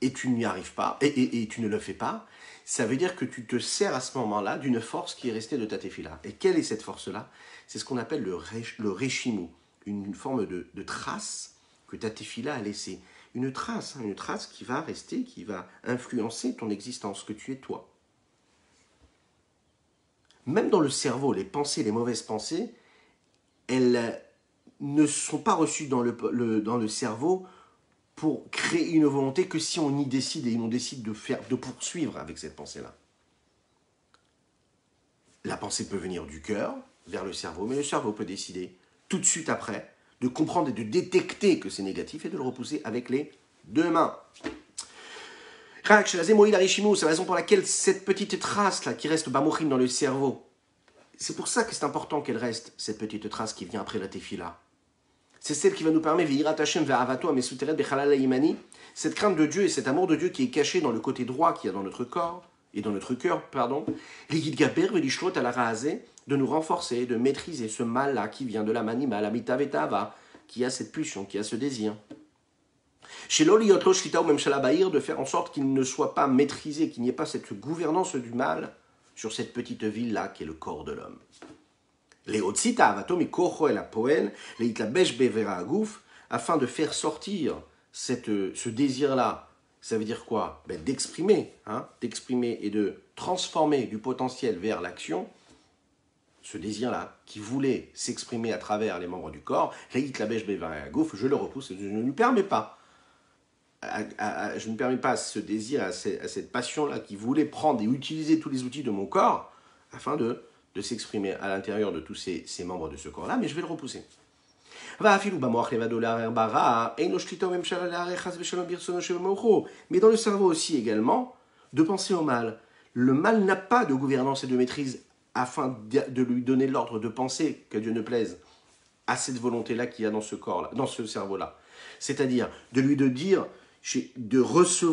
et tu n'y arrives pas, et tu ne le fais pas, ça veut dire que tu te sers à ce moment-là d'une force qui est restée de ta tefila. Et quelle est cette force-là? C'est ce qu'on appelle le reshimu, une forme de trace que ta tefila a laissée. Une trace qui va rester, qui va influencer ton existence, que tu es toi. Même dans le cerveau, les pensées, les mauvaises pensées, elles ne sont pas reçues dans le cerveau pour créer une volonté que si on y décide et on décide de poursuivre avec cette pensée-là. La pensée peut venir du cœur vers le cerveau, mais le cerveau peut décider tout de suite après de comprendre et de détecter que c'est négatif et de le repousser avec les 2 mains. C'est la raison pour laquelle cette petite trace-là qui reste bamochim dans le cerveau, c'est pour ça que c'est important qu'elle reste, cette petite trace qui vient après la tefila. C'est celle qui va nous permettre, cette crainte de Dieu et cet amour de Dieu qui est caché dans le côté droit qu'il y a dans notre corps, et dans notre cœur, de nous renforcer, de maîtriser ce mal-là qui vient de la manima, la mitavetava, qui a cette pulsion, qui a ce désir. Chez l'oliotro shlita ou même shalabahir, de faire en sorte qu'il ne soit pas maîtrisé, qu'il n'y ait pas cette gouvernance du mal sur cette petite ville-là qui est le corps de l'homme. Afin de faire sortir ce désir-là, ça veut dire quoi? D'exprimer et de transformer du potentiel vers l'action, ce désir-là, qui voulait s'exprimer à travers les membres du corps, je le repousse, je ne lui permets pas. Je ne permets pas à ce désir, à cette passion-là qui voulait prendre et utiliser tous les outils de mon corps afin de s'exprimer à l'intérieur de tous ces membres de ce corps-là, mais je vais le repousser. Mais dans le cerveau aussi également, de penser au mal. Le mal n'a pas de gouvernance et de maîtrise afin de lui donner l'ordre de penser que Dieu ne plaise à cette volonté-là qu'il y a dans ce corps-là, dans ce cerveau-là. C'est-à-dire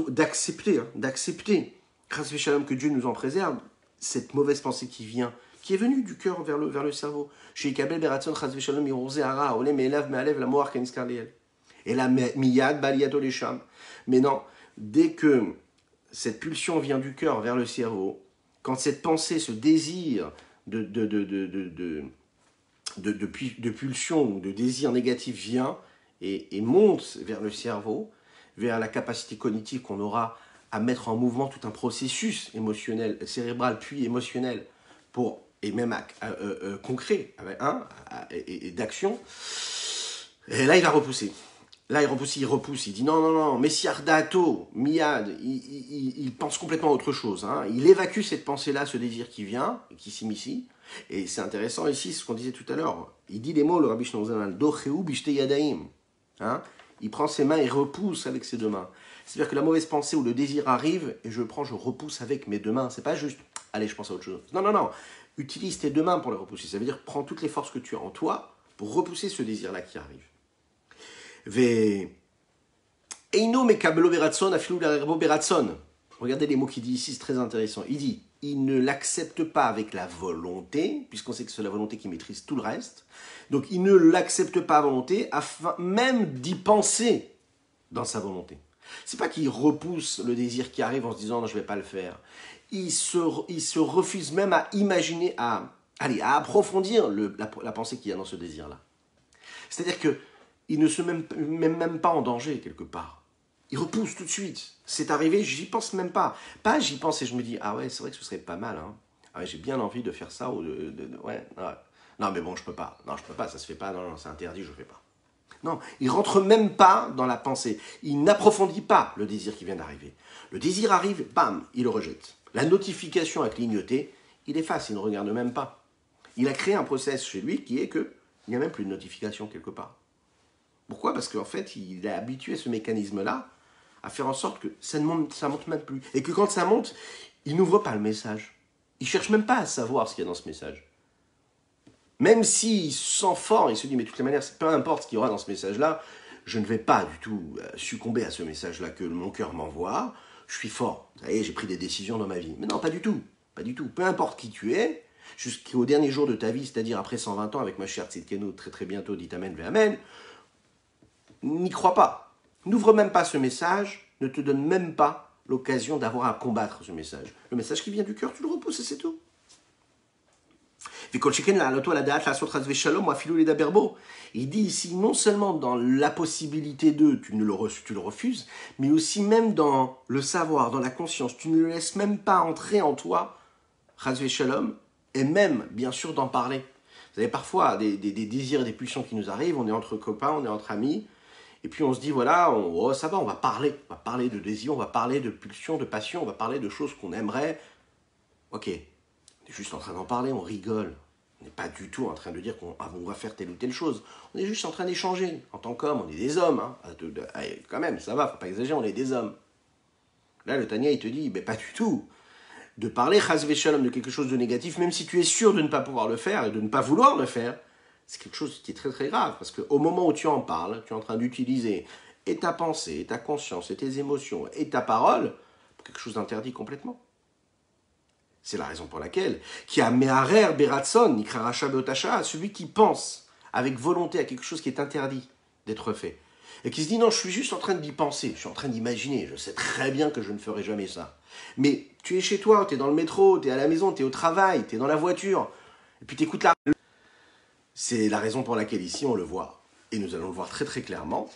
d'accepter, grâce à Shalom, que Dieu nous en préserve, cette mauvaise pensée qui est venue du cœur vers le cerveau. Et là, miyad baliato lesham. Mais non, dès que cette pulsion vient du cœur vers le cerveau, quand cette pensée, ce désir de pulsion ou de désir négatif vient et monte vers le cerveau, vers la capacité cognitive qu'on aura à mettre en mouvement tout un processus émotionnel, cérébral puis émotionnel, et même concret, et d'action, et là il va repousser. Là il repousse, il dit non, Messiar Dato, Miyad, il pense complètement à autre chose. Il évacue cette pensée-là, ce désir qui vient, qui s'immisce. Et c'est intéressant ici, ce qu'on disait tout à l'heure. Il dit les mots, le Rabbi Shlomo Zalman, Docheu bishte yadaim. Il prend ses mains et repousse avec ses 2 mains. C'est-à-dire que la mauvaise pensée ou le désir arrive, et je repousse avec mes 2 mains. C'est pas juste, allez, je pense à autre chose. Non. Utilise tes 2 mains pour les repousser. Ça veut dire, prends toutes les forces que tu as en toi pour repousser ce désir-là qui arrive. Regardez les mots qu'il dit ici, c'est très intéressant. Il dit, il ne l'accepte pas avec la volonté, puisqu'on sait que c'est la volonté qui maîtrise tout le reste. Donc il ne l'accepte pas à volonté, afin même d'y penser dans sa volonté. C'est pas qu'il repousse le désir qui arrive en se disant non, je vais pas le faire. Il se refuse même à imaginer, à approfondir la pensée qu'il y a dans ce désir-là. C'est-à-dire que il ne se met même pas en danger quelque part. Il repousse tout de suite. C'est arrivé, j'y pense même pas. Pas j'y pense et je me dis, ah ouais, c'est vrai que ce serait pas mal. Ah ouais, j'ai bien envie de faire ça. Ouais. Non, mais bon, je peux pas. Non, je peux pas, ça se fait pas. Non, c'est interdit, je fais pas. Non, il rentre même pas dans la pensée. Il n'approfondit pas le désir qui vient d'arriver. Le désir arrive, bam, il le rejette. La notification a clignoté, il efface, il ne regarde même pas. Il a créé un process chez lui qui est que il n'y a même plus de notification quelque part. Pourquoi? Parce qu'en fait, il est habitué ce mécanisme-là à faire en sorte que ça monte même plus. Et que quand ça monte, il n'ouvre pas le message. Il ne cherche même pas à savoir ce qu'il y a dans ce message. Même s'il se sent fort, il se dit, mais de toutes les manières, peu importe ce qu'il y aura dans ce message-là, je ne vais pas du tout succomber à ce message-là que mon cœur m'envoie. Je suis fort. Ça y est, j'ai pris des décisions dans ma vie. Mais non, pas du tout. Pas du tout. Peu importe qui tu es, jusqu'au dernier jour de ta vie, c'est-à-dire après 120 ans, avec ma chère Tzidkenu, très très bientôt, dit Amen, ve Amen, n'y crois pas. N'ouvre même pas ce message, ne te donne même pas l'occasion d'avoir à combattre ce message. Le message qui vient du cœur, tu le repousses et c'est tout. Il dit ici, non seulement dans la possibilité de, tu le refuses, mais aussi même dans le savoir, dans la conscience. Tu ne le laisses même pas entrer en toi, chas v'shalom, et même, bien sûr, d'en parler. Vous avez parfois des désirs et des pulsions qui nous arrivent, on est entre copains, on est entre amis, et puis on se dit, voilà, ça va, on va parler de désirs, on va parler de pulsions, de passions, on va parler de choses qu'on aimerait. Ok, on est juste en train d'en parler, on rigole. On n'est pas du tout en train de dire qu'on va faire telle ou telle chose. On est juste en train d'échanger. En tant qu'homme, on est des hommes. Hein. Quand même, ça va, faut pas exagérer, on est des hommes. Là, le Tania, il te dit, mais pas du tout. De parler chas v'shalom de quelque chose de négatif, même si tu es sûr de ne pas pouvoir le faire et de ne pas vouloir le faire, c'est quelque chose qui est très très grave. Parce qu'au moment où tu en parles, tu es en train d'utiliser et ta pensée, et ta conscience, et tes émotions, et ta parole, pour quelque chose d'interdit complètement. C'est la raison pour laquelle, qui a meharer beratson, nikraracha beotasha, celui qui pense avec volonté à quelque chose qui est interdit d'être fait, et qui se dit non, je suis juste en train d'y penser, je suis en train d'imaginer, je sais très bien que je ne ferai jamais ça. Mais tu es chez toi, tu es dans le métro, tu es à la maison, tu es au travail, tu es dans la voiture, et puis tu écoutes la... C'est la raison pour laquelle ici on le voit, et nous allons le voir très très clairement.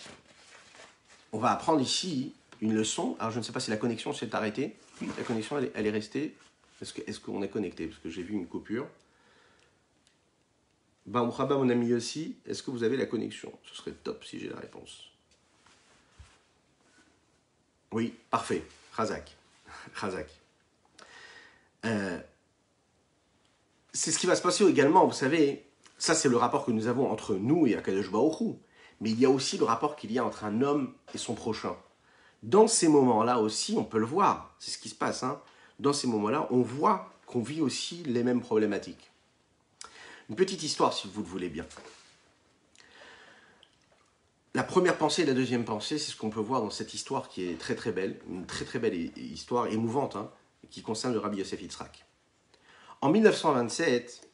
On va apprendre ici une leçon. Alors je ne sais pas si la connexion s'est arrêtée. Oui, la connexion elle est restée. Est-ce qu'on est connecté? Parce que j'ai vu une coupure. Baouchaba, mon ami aussi, est-ce que vous avez la connexion? Ce serait top si j'ai la réponse. Oui, parfait. Razak. Razak. C'est ce qui va se passer également, vous savez, ça c'est le rapport que nous avons entre nous et Akadosh Baruch Hu. Mais il y a aussi le rapport qu'il y a entre un homme et son prochain. Dans ces moments-là aussi, on peut le voir, c'est ce qui se passe, hein. Dans ces moments-là, on voit qu'on vit aussi les mêmes problématiques. Une petite histoire, si vous le voulez bien. La première pensée et la deuxième pensée, c'est ce qu'on peut voir dans cette histoire qui est très très belle, une très très belle histoire émouvante, hein, qui concerne le Rabbi Yosef Yitzhak. En 1927,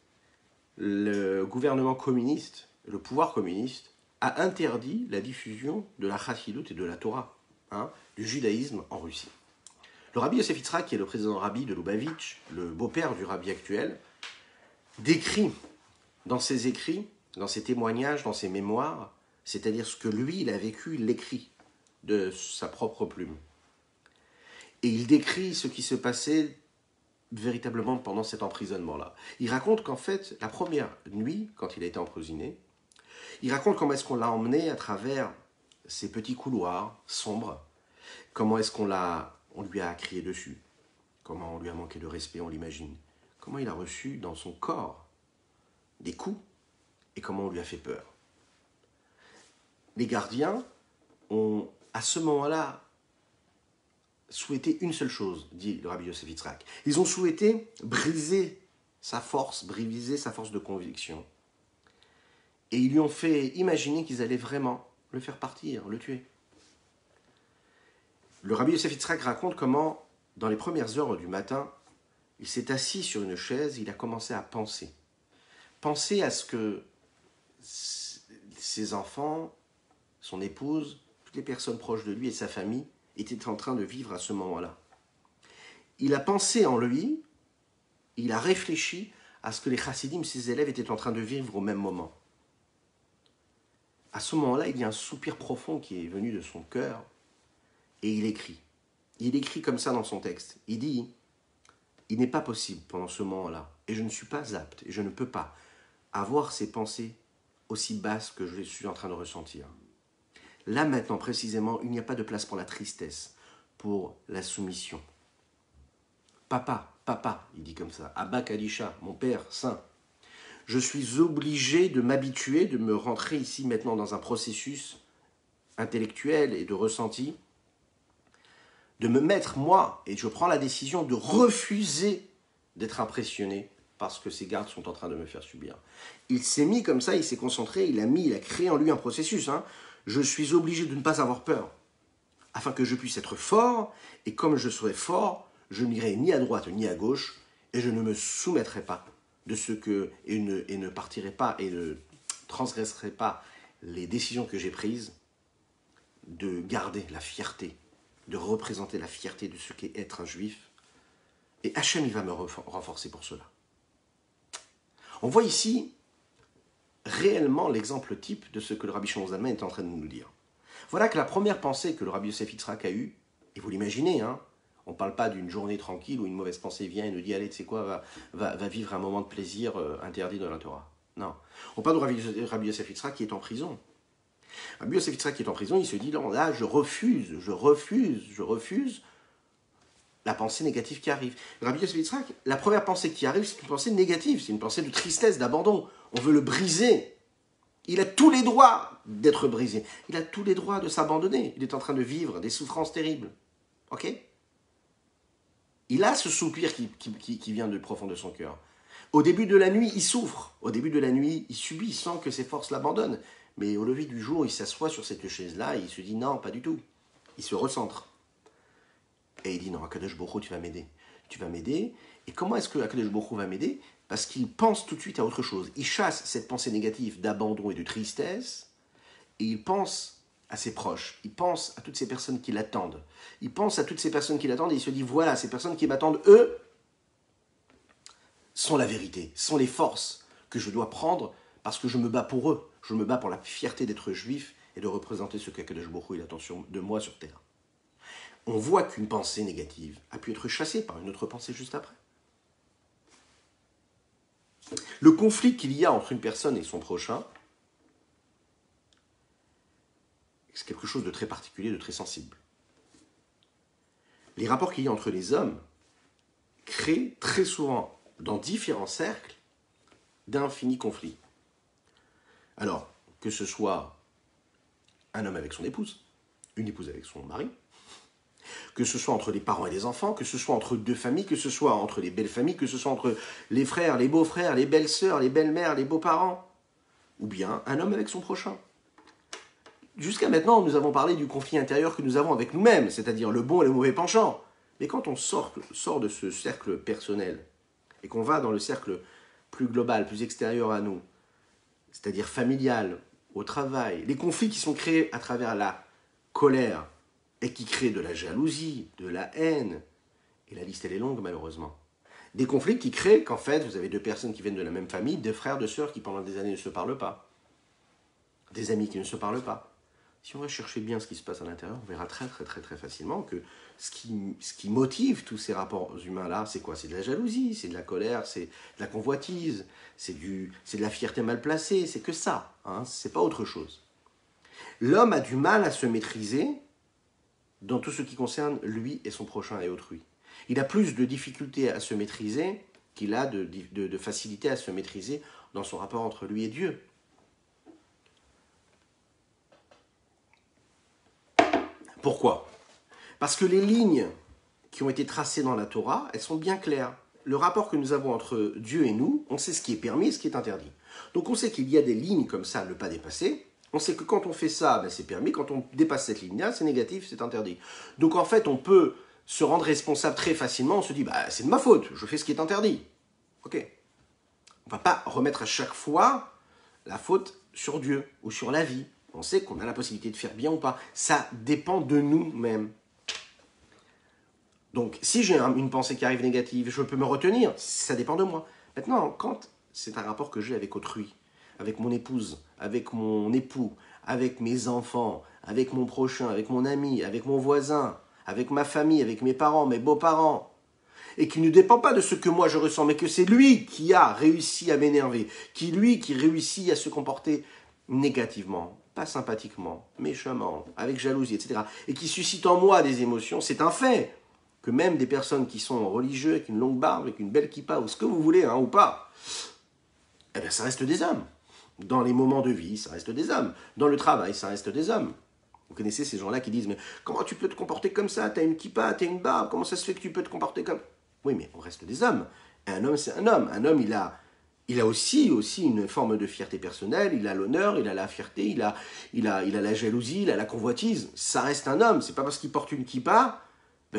le gouvernement communiste, le pouvoir communiste, a interdit la diffusion de la Chassidut et de la Torah, hein, du judaïsme en Russie. Le Rabbi Yosef Yitzhak, qui est le président rabbi de Lubavitch, le beau-père du rabbi actuel, décrit dans ses écrits, dans ses témoignages, dans ses mémoires, c'est-à-dire ce que lui, il a vécu, il l'écrit de sa propre plume. Et il décrit ce qui se passait véritablement pendant cet emprisonnement-là. Il raconte qu'en fait, la première nuit, quand il a été emprisonné, il raconte comment est-ce qu'on l'a emmené à travers ces petits couloirs sombres, comment est-ce qu'on lui a crié dessus, comment on lui a manqué de respect, on l'imagine, comment il a reçu dans son corps des coups et comment on lui a fait peur. Les gardiens ont, à ce moment-là, souhaité une seule chose, dit le Rabbi Yosef Yitzhak. Ils ont souhaité briser sa force de conviction. Et ils lui ont fait imaginer qu'ils allaient vraiment le faire partir, le tuer. Le Rabbi Yosef Yitzhak raconte comment, dans les premières heures du matin, il s'est assis sur une chaise, il a commencé à penser. Penser à ce que ses enfants, son épouse, toutes les personnes proches de lui et sa famille étaient en train de vivre à ce moment-là. Il a pensé en lui, il a réfléchi à ce que les chassidim, ses élèves, étaient en train de vivre au même moment. À ce moment-là, il y a un soupir profond qui est venu de son cœur et il écrit. Il écrit comme ça dans son texte. Il dit, il n'est pas possible pendant ce moment-là, et je ne suis pas apte, et je ne peux pas avoir ces pensées aussi basses que je suis en train de ressentir. Là maintenant, précisément, il n'y a pas de place pour la tristesse, pour la soumission. Papa, papa, il dit comme ça, Abba Kadisha, mon père saint. Je suis obligé de m'habituer, de me rentrer ici maintenant dans un processus intellectuel et de ressenti, de me mettre, moi, et je prends la décision de refuser d'être impressionné par ce que ces gardes sont en train de me faire subir. Il s'est mis comme ça, il s'est concentré, il a créé en lui un processus. Je suis obligé de ne pas avoir peur, afin que je puisse être fort, et comme je serai fort, je n'irai ni à droite ni à gauche, et je ne me soumettrai pas de ce que, et ne partirai pas, et ne transgresserai pas les décisions que j'ai prises, de garder la fierté, de représenter la fierté de ce qu'est être un juif. Et Hachem, il va me renforcer pour cela. On voit ici réellement l'exemple type de ce que le Rabbi Shimon Zalman est en train de nous dire. Voilà que la première pensée que le Rabbi Yosef Yitzhak a eue, et vous l'imaginez, on ne parle pas d'une journée tranquille où une mauvaise pensée vient et nous dit « Allez, tu sais quoi, va vivre un moment de plaisir interdit dans la Torah ». Non. On parle de Rabbi Yosef Yitzhak qui est en prison. Rabbi Yosef Yitzhak qui est en prison, il se dit « Là, je refuse la pensée négative qui arrive. » Rabbi Yosef Yitzhak, la première pensée qui arrive, c'est une pensée négative, c'est une pensée de tristesse, d'abandon. On veut le briser. Il a tous les droits d'être brisé. Il a tous les droits de s'abandonner. Il est en train de vivre des souffrances terribles. Ok ? Il a ce soupir qui vient de profond de son cœur. Au début de la nuit, il souffre. Au début de la nuit, il subit, il sent que ses forces l'abandonnent. Mais au lever du jour, il s'assoit sur cette chaise-là et il se dit non, pas du tout. Il se recentre. Et il dit non, Akadosh Baruch Hu, tu vas m'aider. Tu vas m'aider. Et comment est-ce que Akadosh Baruch Hu va m'aider ? Parce qu'il pense tout de suite à autre chose. Il chasse cette pensée négative d'abandon et de tristesse. Et il pense à ses proches, il pense à toutes ces personnes qui l'attendent. Il pense à toutes ces personnes qui l'attendent et il se dit, voilà, ces personnes qui m'attendent, eux, sont la vérité, sont les forces que je dois prendre parce que je me bats pour eux. Je me bats pour la fierté d'être juif et de représenter ce qu'Akadosh Baruch Hu attend de moi sur terre. On voit qu'une pensée négative a pu être chassée par une autre pensée juste après. Le conflit qu'il y a entre une personne et son prochain, c'est quelque chose de très particulier, de très sensible. Les rapports qu'il y a entre les hommes créent très souvent, dans différents cercles, d'infinis conflits. Alors, que ce soit un homme avec son épouse, une épouse avec son mari, que ce soit entre les parents et les enfants, que ce soit entre deux familles, que ce soit entre les belles familles, que ce soit entre les frères, les beaux-frères, les belles-sœurs, les belles-mères, les beaux-parents, ou bien un homme avec son prochain. Jusqu'à maintenant, nous avons parlé du conflit intérieur que nous avons avec nous-mêmes, c'est-à-dire le bon et le mauvais penchant. Mais quand on sort de ce cercle personnel et qu'on va dans le cercle plus global, plus extérieur à nous, c'est-à-dire familial, au travail, les conflits qui sont créés à travers la colère et qui créent de la jalousie, de la haine, et la liste elle est longue malheureusement. Des conflits qui créent qu'en fait vous avez deux personnes qui viennent de la même famille, deux frères, deux sœurs qui pendant des années ne se parlent pas, des amis qui ne se parlent pas. Si on va chercher bien ce qui se passe à l'intérieur, on verra très facilement que ce qui motive tous ces rapports humains-là, c'est quoi ? C'est de la jalousie, c'est de la colère, c'est de la convoitise, c'est de la fierté mal placée, c'est que ça, c'est pas autre chose. L'homme a du mal à se maîtriser dans tout ce qui concerne lui et son prochain et autrui. Il a plus de difficultés à se maîtriser qu'il a de facilité à se maîtriser dans son rapport entre lui et Dieu. Pourquoi ? Parce que les lignes qui ont été tracées dans la Torah, elles sont bien claires. Le rapport que nous avons entre Dieu et nous, on sait ce qui est permis et ce qui est interdit. Donc on sait qu'il y a des lignes comme ça à ne pas dépasser. On sait que quand on fait ça, c'est permis. Quand on dépasse cette ligne-là, c'est négatif, c'est interdit. Donc en fait, on peut se rendre responsable très facilement. On se dit, c'est de ma faute, je fais ce qui est interdit. Ok. On ne va pas remettre à chaque fois la faute sur Dieu ou sur la vie. On sait qu'on a la possibilité de faire bien ou pas. Ça dépend de nous-mêmes. Donc, si j'ai une pensée qui arrive négative, je peux me retenir. Ça dépend de moi. Maintenant, quand c'est un rapport que j'ai avec autrui, avec mon épouse, avec mon époux, avec mes enfants, avec mon prochain, avec mon ami, avec mon voisin, avec ma famille, avec mes parents, mes beaux-parents, et qui ne dépend pas de ce que moi je ressens, mais que c'est lui qui a réussi à m'énerver, qui réussit à se comporter négativement, pas sympathiquement, méchamment, avec jalousie, etc., et qui suscite en moi des émotions, c'est un fait que même des personnes qui sont religieuses, avec une longue barbe, avec une belle kippa, ou ce que vous voulez, hein, ou pas, eh bien ça reste des hommes. Dans les moments de vie, ça reste des hommes. Dans le travail, ça reste des hommes. Vous connaissez ces gens-là qui disent, mais comment tu peux te comporter comme ça? T'as une kippa, t'as une barbe, comment ça se fait que tu peux te comporter comme... Oui, mais on reste des hommes. Et un homme, c'est un homme. Un homme, il a aussi une forme de fierté personnelle, il a l'honneur, il a la fierté, il a la jalousie, il a la convoitise. Ça reste un homme. C'est pas parce qu'il porte une kippa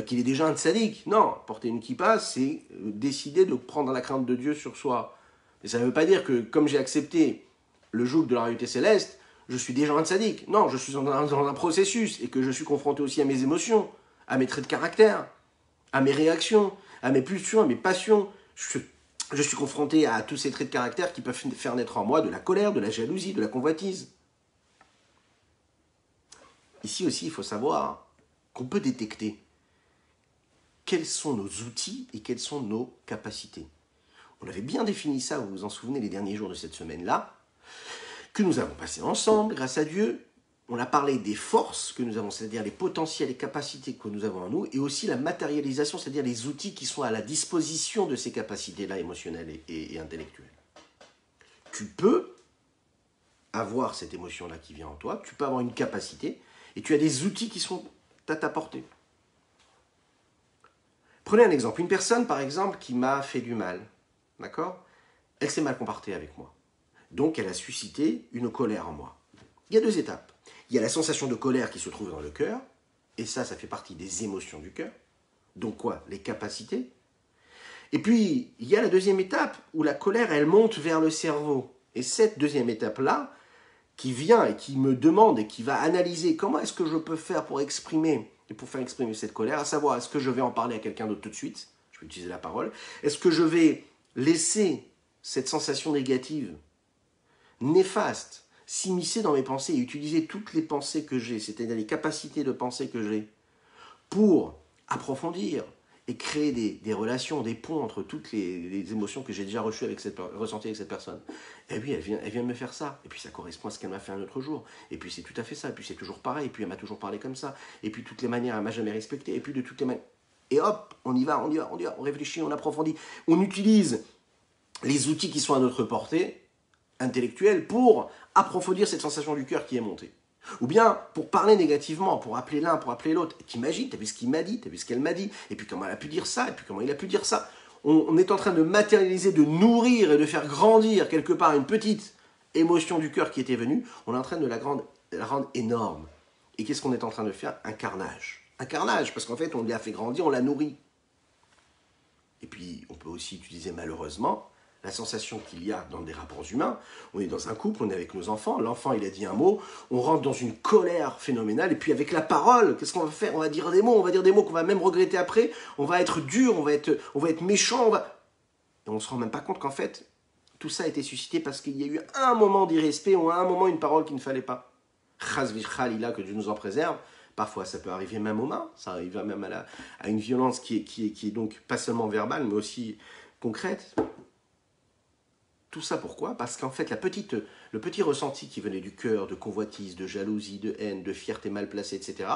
qu'il est déjà un tzaddik. Non, porter une kippa, c'est décider de prendre la crainte de Dieu sur soi. Mais ça ne veut pas dire que, comme j'ai accepté le joug de la réalité céleste, je suis déjà un tzaddik. Non, je suis dans un processus et que je suis confronté aussi à mes émotions, à mes traits de caractère, à mes réactions, à mes pulsions, à mes passions. Je suis confronté à tous ces traits de caractère qui peuvent faire naître en moi de la colère, de la jalousie, de la convoitise. Ici aussi, il faut savoir qu'on peut détecter quels sont nos outils et quelles sont nos capacités. On avait bien défini ça, vous vous en souvenez, les derniers jours de cette semaine-là, que nous avons passé ensemble, grâce à Dieu. On a parlé des forces que nous avons, c'est-à-dire les potentiels et capacités que nous avons en nous, et aussi la matérialisation, c'est-à-dire les outils qui sont à la disposition de ces capacités-là émotionnelles et intellectuelles. Tu peux avoir cette émotion-là qui vient en toi, tu peux avoir une capacité, et tu as des outils qui sont à ta portée. Prenez un exemple. Une personne, par exemple, qui m'a fait du mal, d'accord? Elle s'est mal comportée avec moi. Donc, elle a suscité une colère en moi. Il y a deux étapes. Il y a la sensation de colère qui se trouve dans le cœur, et ça fait partie des émotions du cœur. Donc quoi? Les capacités. Et puis, il y a la deuxième étape, où la colère, elle monte vers le cerveau. Et cette deuxième étape-là, qui vient et qui me demande et qui va analyser comment est-ce que je peux faire pour exprimer, et pour faire exprimer cette colère, à savoir, est-ce que je vais en parler à quelqu'un d'autre tout de suite? Je vais utiliser la parole. Est-ce que je vais laisser cette sensation négative, néfaste, s'immiscer dans mes pensées et utiliser toutes les pensées que j'ai, c'est-à-dire les capacités de pensée que j'ai, pour approfondir et créer des relations, des ponts entre toutes les émotions que j'ai déjà ressenties avec cette personne. Et oui, elle vient de me faire ça. Et puis ça correspond à ce qu'elle m'a fait un autre jour. Et puis c'est tout à fait ça. Et puis c'est toujours pareil. Et puis elle m'a toujours parlé comme ça. Et puis de toutes les manières, elle m'a jamais respecté. Et puis de toutes les manières... Et hop, on y va, on réfléchit, on approfondit. On utilise les outils qui sont à notre portée intellectuelle pour approfondir cette sensation du cœur qui est montée. Ou bien pour parler négativement, pour appeler l'un, pour appeler l'autre. Et t'imagines, t'as vu ce qu'il m'a dit, t'as vu ce qu'elle m'a dit, et puis comment elle a pu dire ça, et puis comment il a pu dire ça. On est en train de matérialiser, de nourrir et de faire grandir quelque part une petite émotion du cœur qui était venue. On est en train de la rendre énorme. Et qu'est-ce qu'on est en train de faire? Un carnage. Un carnage, parce qu'en fait, on l'a fait grandir, on l'a nourri. Et puis, on peut aussi utiliser malheureusement la sensation qu'il y a dans des rapports humains. On est dans un couple, on est avec nos enfants, l'enfant il a dit un mot, on rentre dans une colère phénoménale, et puis avec la parole, qu'est-ce qu'on va faire? On va dire des mots qu'on va même regretter après, on va être dur, on va être méchant, et on ne se rend même pas compte qu'en fait, tout ça a été suscité parce qu'il y a eu un moment d'irrespect, ou à un moment une parole qu'il ne fallait pas. Chas v'chalila, que Dieu nous en préserve. Parfois, ça peut arriver même aux mains, ça arrive même à une violence qui est donc pas seulement verbale, mais aussi concrète. Tout ça pourquoi? Parce qu'en fait, le petit ressenti qui venait du cœur, de convoitise, de jalousie, de haine, de fierté mal placée, etc.,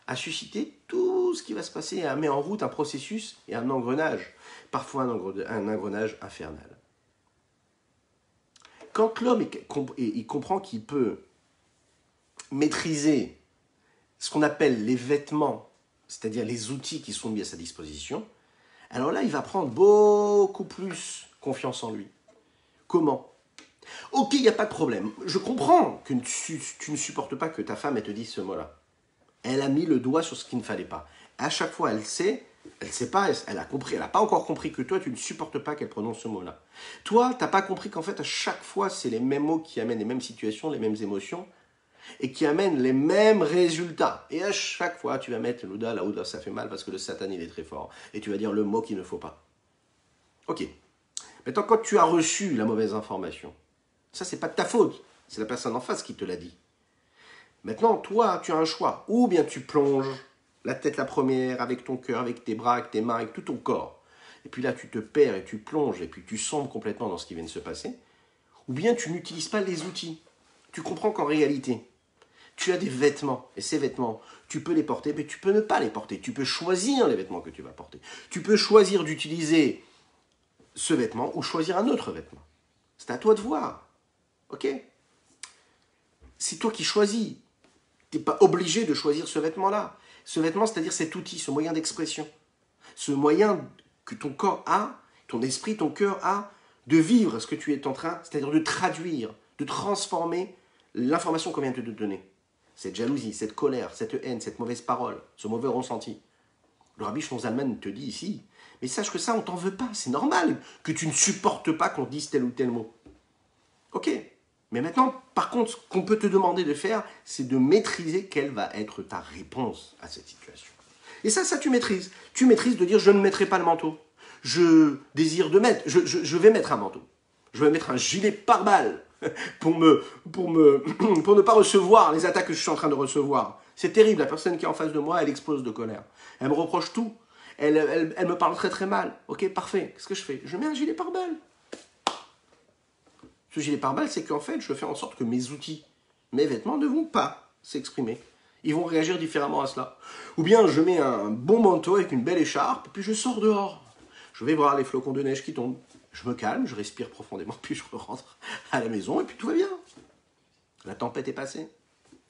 a suscité tout ce qui va se passer et a mis en route un processus et un engrenage, parfois un engrenage infernal. Quand l'homme il comprend qu'il peut maîtriser ce qu'on appelle les vêtements, c'est-à-dire les outils qui sont mis à sa disposition, alors là, il va prendre beaucoup plus confiance en lui. Comment? Ok, il n'y a pas de problème. Je comprends que tu ne supportes pas que ta femme elle te dise ce mot-là. Elle a mis le doigt sur ce qu'il ne fallait pas. À chaque fois, elle sait pas, elle a compris, elle n'a pas encore compris que toi, tu ne supportes pas qu'elle prononce ce mot-là. Toi, tu n'as pas compris qu'en fait, à chaque fois, c'est les mêmes mots qui amènent les mêmes situations, les mêmes émotions, et qui amènent les mêmes résultats. Et à chaque fois, tu vas mettre l'ouda, là où ça fait mal, parce que le satan, il est très fort. Et tu vas dire le mot qu'il ne faut pas. Ok. Maintenant, quand tu as reçu la mauvaise information, ça, c'est pas de ta faute. C'est la personne en face qui te l'a dit. Maintenant, toi, tu as un choix. Ou bien tu plonges la tête la première, avec ton cœur, avec tes bras, avec tes mains, avec tout ton corps. Et puis là, tu te perds et tu plonges, et puis tu sombres complètement dans ce qui vient de se passer. Ou bien tu n'utilises pas les outils. Tu comprends qu'en réalité, Tu as des vêtements, et ces vêtements, tu peux les porter, mais tu peux ne pas les porter. Tu peux choisir les vêtements que tu vas porter. Tu peux choisir d'utiliser ce vêtement ou choisir un autre vêtement. C'est à toi de voir. Ok? C'est toi qui choisis. Tu n'es pas obligé de choisir ce vêtement-là. Ce vêtement, c'est-à-dire cet outil, ce moyen d'expression. Ce moyen que ton corps a, ton esprit, ton cœur a, de vivre ce que tu es en train, c'est-à-dire de traduire, de transformer l'information qu'on vient de te donner. Cette jalousie, cette colère, cette haine, cette mauvaise parole, ce mauvais ressenti. Le Rabbi Shlomo Zalman te dit ici, mais sache que ça, on t'en veut pas. C'est normal que tu ne supportes pas qu'on dise tel ou tel mot. Ok. Mais maintenant, par contre, ce qu'on peut te demander de faire, c'est de maîtriser quelle va être ta réponse à cette situation. Et ça tu maîtrises. Tu maîtrises de dire, je ne mettrai pas le manteau. Je désire de mettre, je vais mettre un manteau. Je vais mettre un gilet pare-balles pour ne pas recevoir les attaques que je suis en train de recevoir. C'est terrible, la personne qui est en face de moi, elle explose de colère. Elle me reproche tout. Elle me parle très très mal. Ok, parfait. Qu'est-ce que je fais? Je mets un gilet pare-balles. Ce gilet pare-balles, c'est qu'en fait, je fais en sorte que mes outils, mes vêtements ne vont pas s'exprimer. Ils vont réagir différemment à cela. Ou bien je mets un bon manteau avec une belle écharpe, puis je sors dehors. Je vais voir les flocons de neige qui tombent. Je me calme, je respire profondément, puis je rentre à la maison et puis tout va bien. La tempête est passée.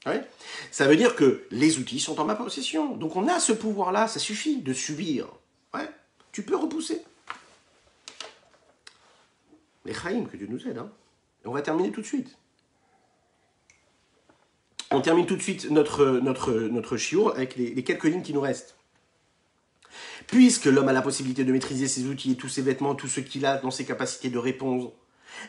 Ouais. Ça veut dire que les outils sont en ma possession. Donc on a ce pouvoir-là, ça suffit de subir. Ouais. Tu peux repousser. Les Chaim, que Dieu nous aide. Hein. Et on va terminer tout de suite. On termine tout de suite notre shiur avec les quelques lignes qui nous restent. Puisque l'homme a la possibilité de maîtriser ses outils et tous ses vêtements, tout ce qu'il a dans ses capacités de réponse,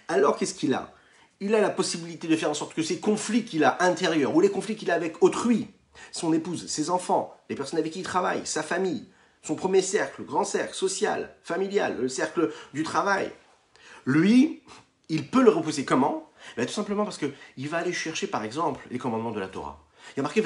alors qu'est-ce qu'il a? Il a la possibilité de faire en sorte que ces conflits qu'il a intérieurs, ou les conflits qu'il a avec autrui, son épouse, ses enfants, les personnes avec qui il travaille, sa famille, son premier cercle, le grand cercle social, familial, le cercle du travail, lui, il peut le repousser. Comment? Tout simplement parce qu'il va aller chercher, par exemple, les commandements de la Torah. Il y a marqué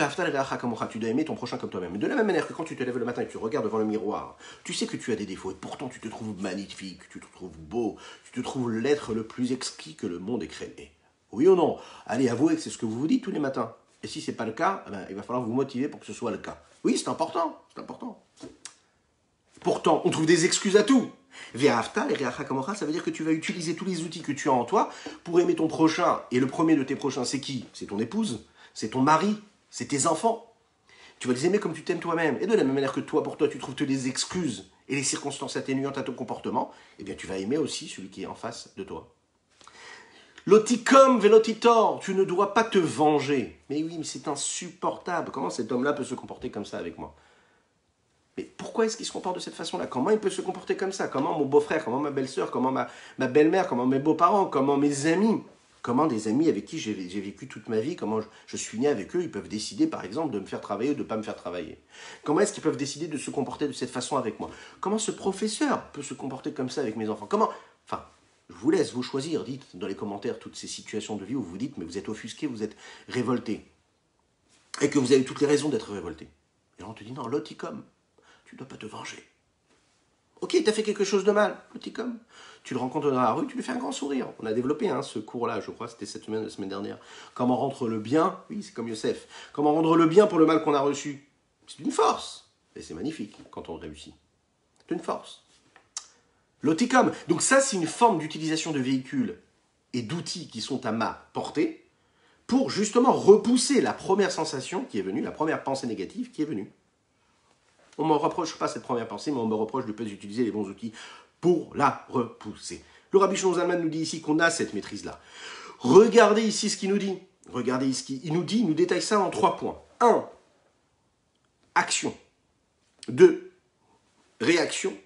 tu dois aimer ton prochain comme toi-même. De la même manière que quand tu te lèves le matin et que tu regardes devant le miroir, tu sais que tu as des défauts et pourtant tu te trouves magnifique, tu te trouves beau, tu te trouves l'être le plus exquis que le monde ait créé. Oui ou non? Allez, avouez que c'est ce que vous vous dites tous les matins. Et si ce n'est pas le cas, il va falloir vous motiver pour que ce soit le cas. Oui, c'est important, c'est important. Pourtant, on trouve des excuses à tout. Ve'afta, ça veut dire que tu vas utiliser tous les outils que tu as en toi pour aimer ton prochain. Et le premier de tes prochains, c'est qui? C'est ton épouse, c'est ton mari, c'est tes enfants. Tu vas les aimer comme tu t'aimes toi-même. Et de la même manière que toi, pour toi, tu trouves des excuses et les circonstances atténuantes à ton comportement, eh bien, tu vas aimer aussi celui qui est en face de toi. Lotikom velotitor, tu ne dois pas te venger. Mais oui, mais c'est insupportable. Comment cet homme-là peut se comporter comme ça avec moi? Mais pourquoi est-ce qu'il se comporte de cette façon-là? Comment il peut se comporter comme ça? Comment mon beau-frère, comment ma belle-sœur, comment ma belle-mère, comment mes beaux-parents, comment mes amis, comment des amis avec qui j'ai vécu toute ma vie, comment je suis né avec eux, ils peuvent décider par exemple de me faire travailler ou de ne pas me faire travailler. Comment est-ce qu'ils peuvent décider de se comporter de cette façon avec moi? Comment ce professeur peut se comporter comme ça avec mes enfants? Comment? Enfin, je vous laisse vous choisir, dites dans les commentaires toutes ces situations de vie où vous dites mais vous êtes offusqué, vous êtes révolté. Et que vous avez toutes les raisons d'être révolté. Et là on te dit non, l'oticom. Tu ne dois pas te venger. Ok, tu as fait quelque chose de mal, petit com. Tu le rencontres dans la rue, tu lui fais un grand sourire. On a développé ce cours-là, je crois, c'était cette semaine, la semaine dernière. Comment rendre le bien, oui, c'est comme Youssef. Comment rendre le bien pour le mal qu'on a reçu? C'est une force. Et c'est magnifique quand on réussit. C'est une force. L'oticom. Donc ça, c'est une forme d'utilisation de véhicules et d'outils qui sont à ma portée pour justement repousser la première sensation qui est venue, la première pensée négative qui est venue. On ne me reproche pas cette première pensée, mais on me reproche de ne pas utiliser les bons outils pour la repousser. Le Rabbi Shlomo Zalman nous dit ici qu'on a cette maîtrise-là. Regardez ici ce qu'il nous dit. Regardez ici, il nous détaille ça en 3 points. 1. Action. 2. Réaction.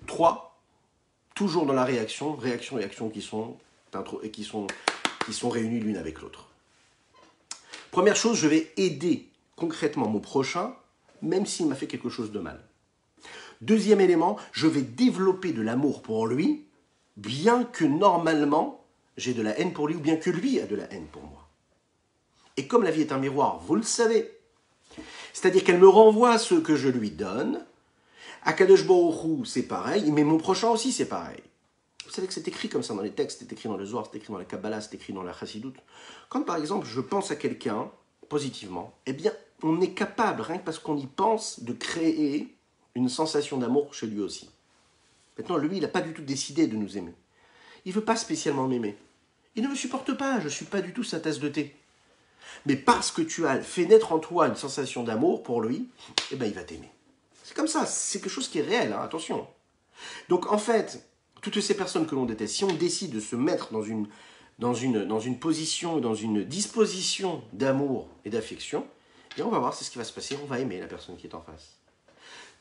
3. Toujours dans la réaction et action qui sont réunies l'une avec l'autre. Première chose, je vais aider concrètement mon prochain même s'il m'a fait quelque chose de mal. Deuxième élément, je vais développer de l'amour pour lui, bien que normalement j'ai de la haine pour lui, ou bien que lui a de la haine pour moi. Et comme la vie est un miroir, vous le savez, c'est-à-dire qu'elle me renvoie ce que je lui donne. Akadosh Baruch Hu, c'est pareil, mais mon prochain aussi, c'est pareil. Vous savez que c'est écrit comme ça dans les textes, c'est écrit dans le Zohar, c'est écrit dans la Kabbalah, c'est écrit dans la Chassidut. Quand par exemple je pense à quelqu'un, positivement, eh bien, on est capable, rien que parce qu'on y pense, de créer une sensation d'amour chez lui aussi. Maintenant, lui, il n'a pas du tout décidé de nous aimer. Il ne veut pas spécialement m'aimer. Il ne me supporte pas, je ne suis pas du tout sa tasse de thé. Mais parce que tu as fait naître en toi une sensation d'amour pour lui, eh ben, il va t'aimer. C'est comme ça, c'est quelque chose qui est réel, hein, attention. Donc en fait, toutes ces personnes que l'on déteste, si on décide de se mettre dans une position, dans une disposition d'amour et d'affection, et on va voir, c'est ce qui va se passer, on va aimer la personne qui est en face.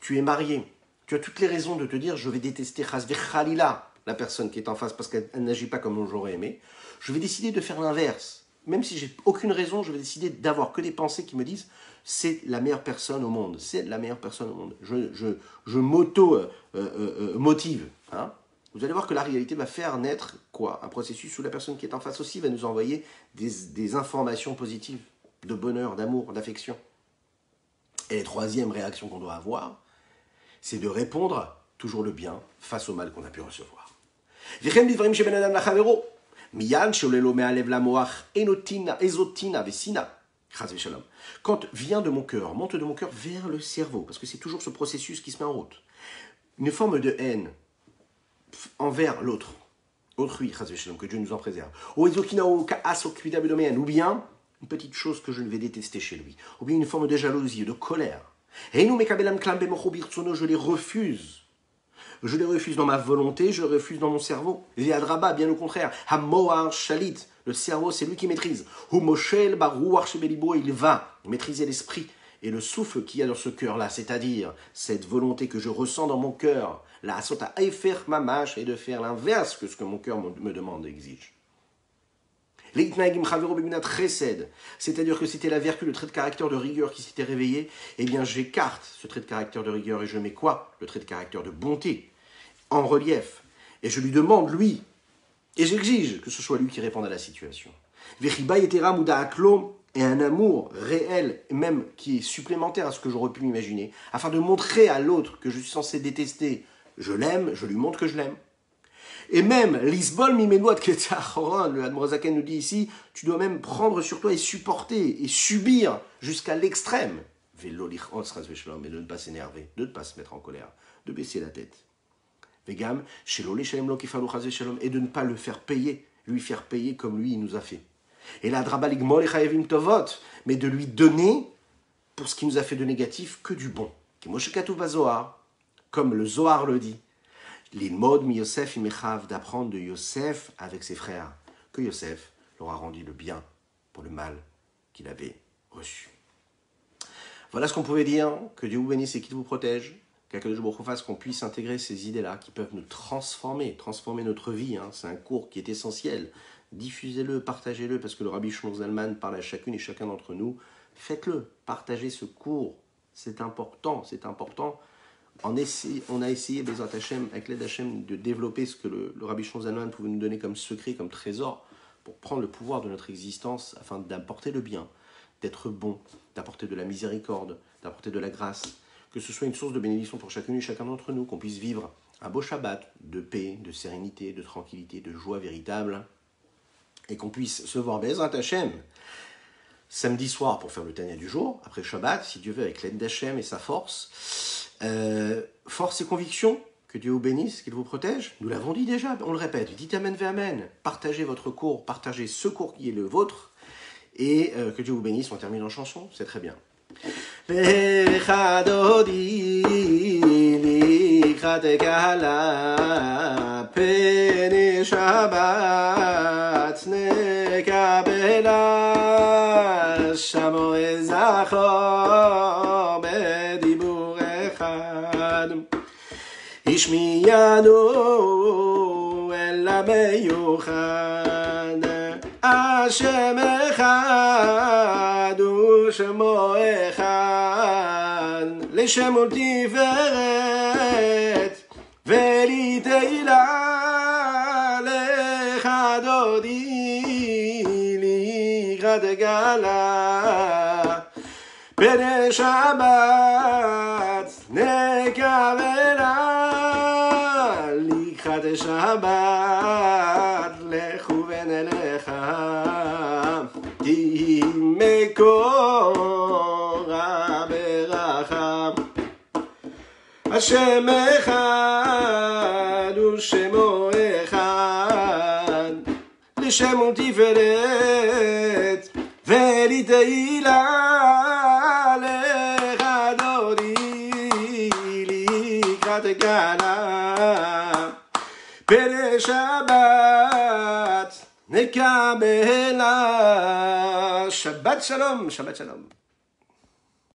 Tu es marié, tu as toutes les raisons de te dire, je vais détester Khalila, la personne qui est en face, parce qu'elle n'agit pas comme j'aurais aimé. Je vais décider de faire l'inverse. Même si j'ai aucune raison, je vais décider d'avoir que des pensées qui me disent, c'est la meilleure personne au monde, c'est la meilleure personne au monde. Je m'auto-motive. Hein. Vous allez voir que la réalité va faire naître quoi? Un processus où la personne qui est en face aussi va nous envoyer des informations positives, de bonheur, d'amour, d'affection. Et la troisième réaction qu'on doit avoir, c'est de répondre toujours le bien face au mal qu'on a pu recevoir. Quand vient de mon cœur, monte de mon cœur vers le cerveau, parce que c'est toujours ce processus qui se met en route, une forme de haine envers l'autre, autrui, que Dieu nous en préserve, ou bien une petite chose que je vais détester chez lui, ou bien une forme de jalousie, de colère. Je les refuse. Je les refuse dans ma volonté, je les refuse dans mon cerveau. Viadraba, bien au contraire. Hamoar shalit, le cerveau, c'est lui qui maîtrise. Humoshel barouar shebelibo, il va maîtriser l'esprit et le souffle qu'il y a dans ce cœur-là, c'est-à-dire cette volonté que je ressens dans mon cœur, la sota aifer mamash, et de faire l'inverse que ce que mon cœur me demande et exige. C'est-à-dire que c'était la vertu, le trait de caractère de rigueur qui s'était réveillé, eh bien j'écarte ce trait de caractère de rigueur et je mets quoi? Le trait de caractère de bonté en relief. Et je lui demande, lui, et j'exige que ce soit lui qui réponde à la situation. Et un amour réel, même qui est supplémentaire à ce que j'aurais pu m'imaginer, afin de montrer à l'autre que je suis censé détester, je l'aime, je lui montre que je l'aime. Et même, l'isbol mimenoat ketzachoran, le Admorazaken nous dit ici, tu dois même prendre sur toi et supporter et subir jusqu'à l'extrême. Vélo lichos rasvechelom, et de ne pas s'énerver, de ne pas se mettre en colère, de baisser la tête. Vegam, shelo leshalem lo kifalu rasvechelom, et de ne pas le faire payer, lui faire payer comme lui il nous a fait. Et là, drabaligmol et chayevim tovot, mais de lui donner, pour ce qui nous a fait de négatif, que du bon. Kimoshekatu bazoar, comme le Zohar le dit. L'ilmod mi Yosef imechav, d'apprendre de Yosef avec ses frères, que Yosef leur a rendu le bien pour le mal qu'il avait reçu. Voilà ce qu'on pouvait dire, que Dieu vous bénisse et qu'il vous protège, qu'Akadosh Baruch Hu fasse qu'on puisse intégrer ces idées-là qui peuvent nous transformer notre vie, hein. C'est un cours qui est essentiel. Diffusez-le, partagez-le, parce que le Rabbi Shlomo Zalman parle à chacune et chacun d'entre nous. Faites-le, partagez ce cours, c'est important, c'est important. On a essayé, Bezrat Hashem, avec l'aide d'Hachem, de développer ce que le Rabbi Shlomo Zalman pouvait nous donner comme secret, comme trésor, pour prendre le pouvoir de notre existence, afin d'apporter le bien, d'être bon, d'apporter de la miséricorde, d'apporter de la grâce, que ce soit une source de bénédiction pour chacune et chacun d'entre nous, qu'on puisse vivre un beau Shabbat de paix, de sérénité, de tranquillité, de joie véritable, et qu'on puisse se voir Bezrat Hashem samedi soir pour faire le Tanya du jour, après Shabbat, si Dieu veut, avec l'aide d'Hachem et sa force. Force et conviction, que Dieu vous bénisse, qu'il vous protège. Nous l'avons dit déjà, on le répète, dites Amen ve Amen. Partagez votre cours, partagez ce cours qui est le vôtre, et que Dieu vous bénisse. On termine en chanson, c'est très bien. השמיענו אל המיוחד, השם אחד ושמו אחד, לשם ולתפארת ולתהילה, לך דודי לקראת גאלה, פני שבת נקבלה, לקראת שבת לכוון אליך, כי מקום השם אחד ושמו אחד, לשם ותפארת ולתהילה לך אדוני לקראת כלה. פרק שבת נקבלה. שבת שלום, שבת שלום.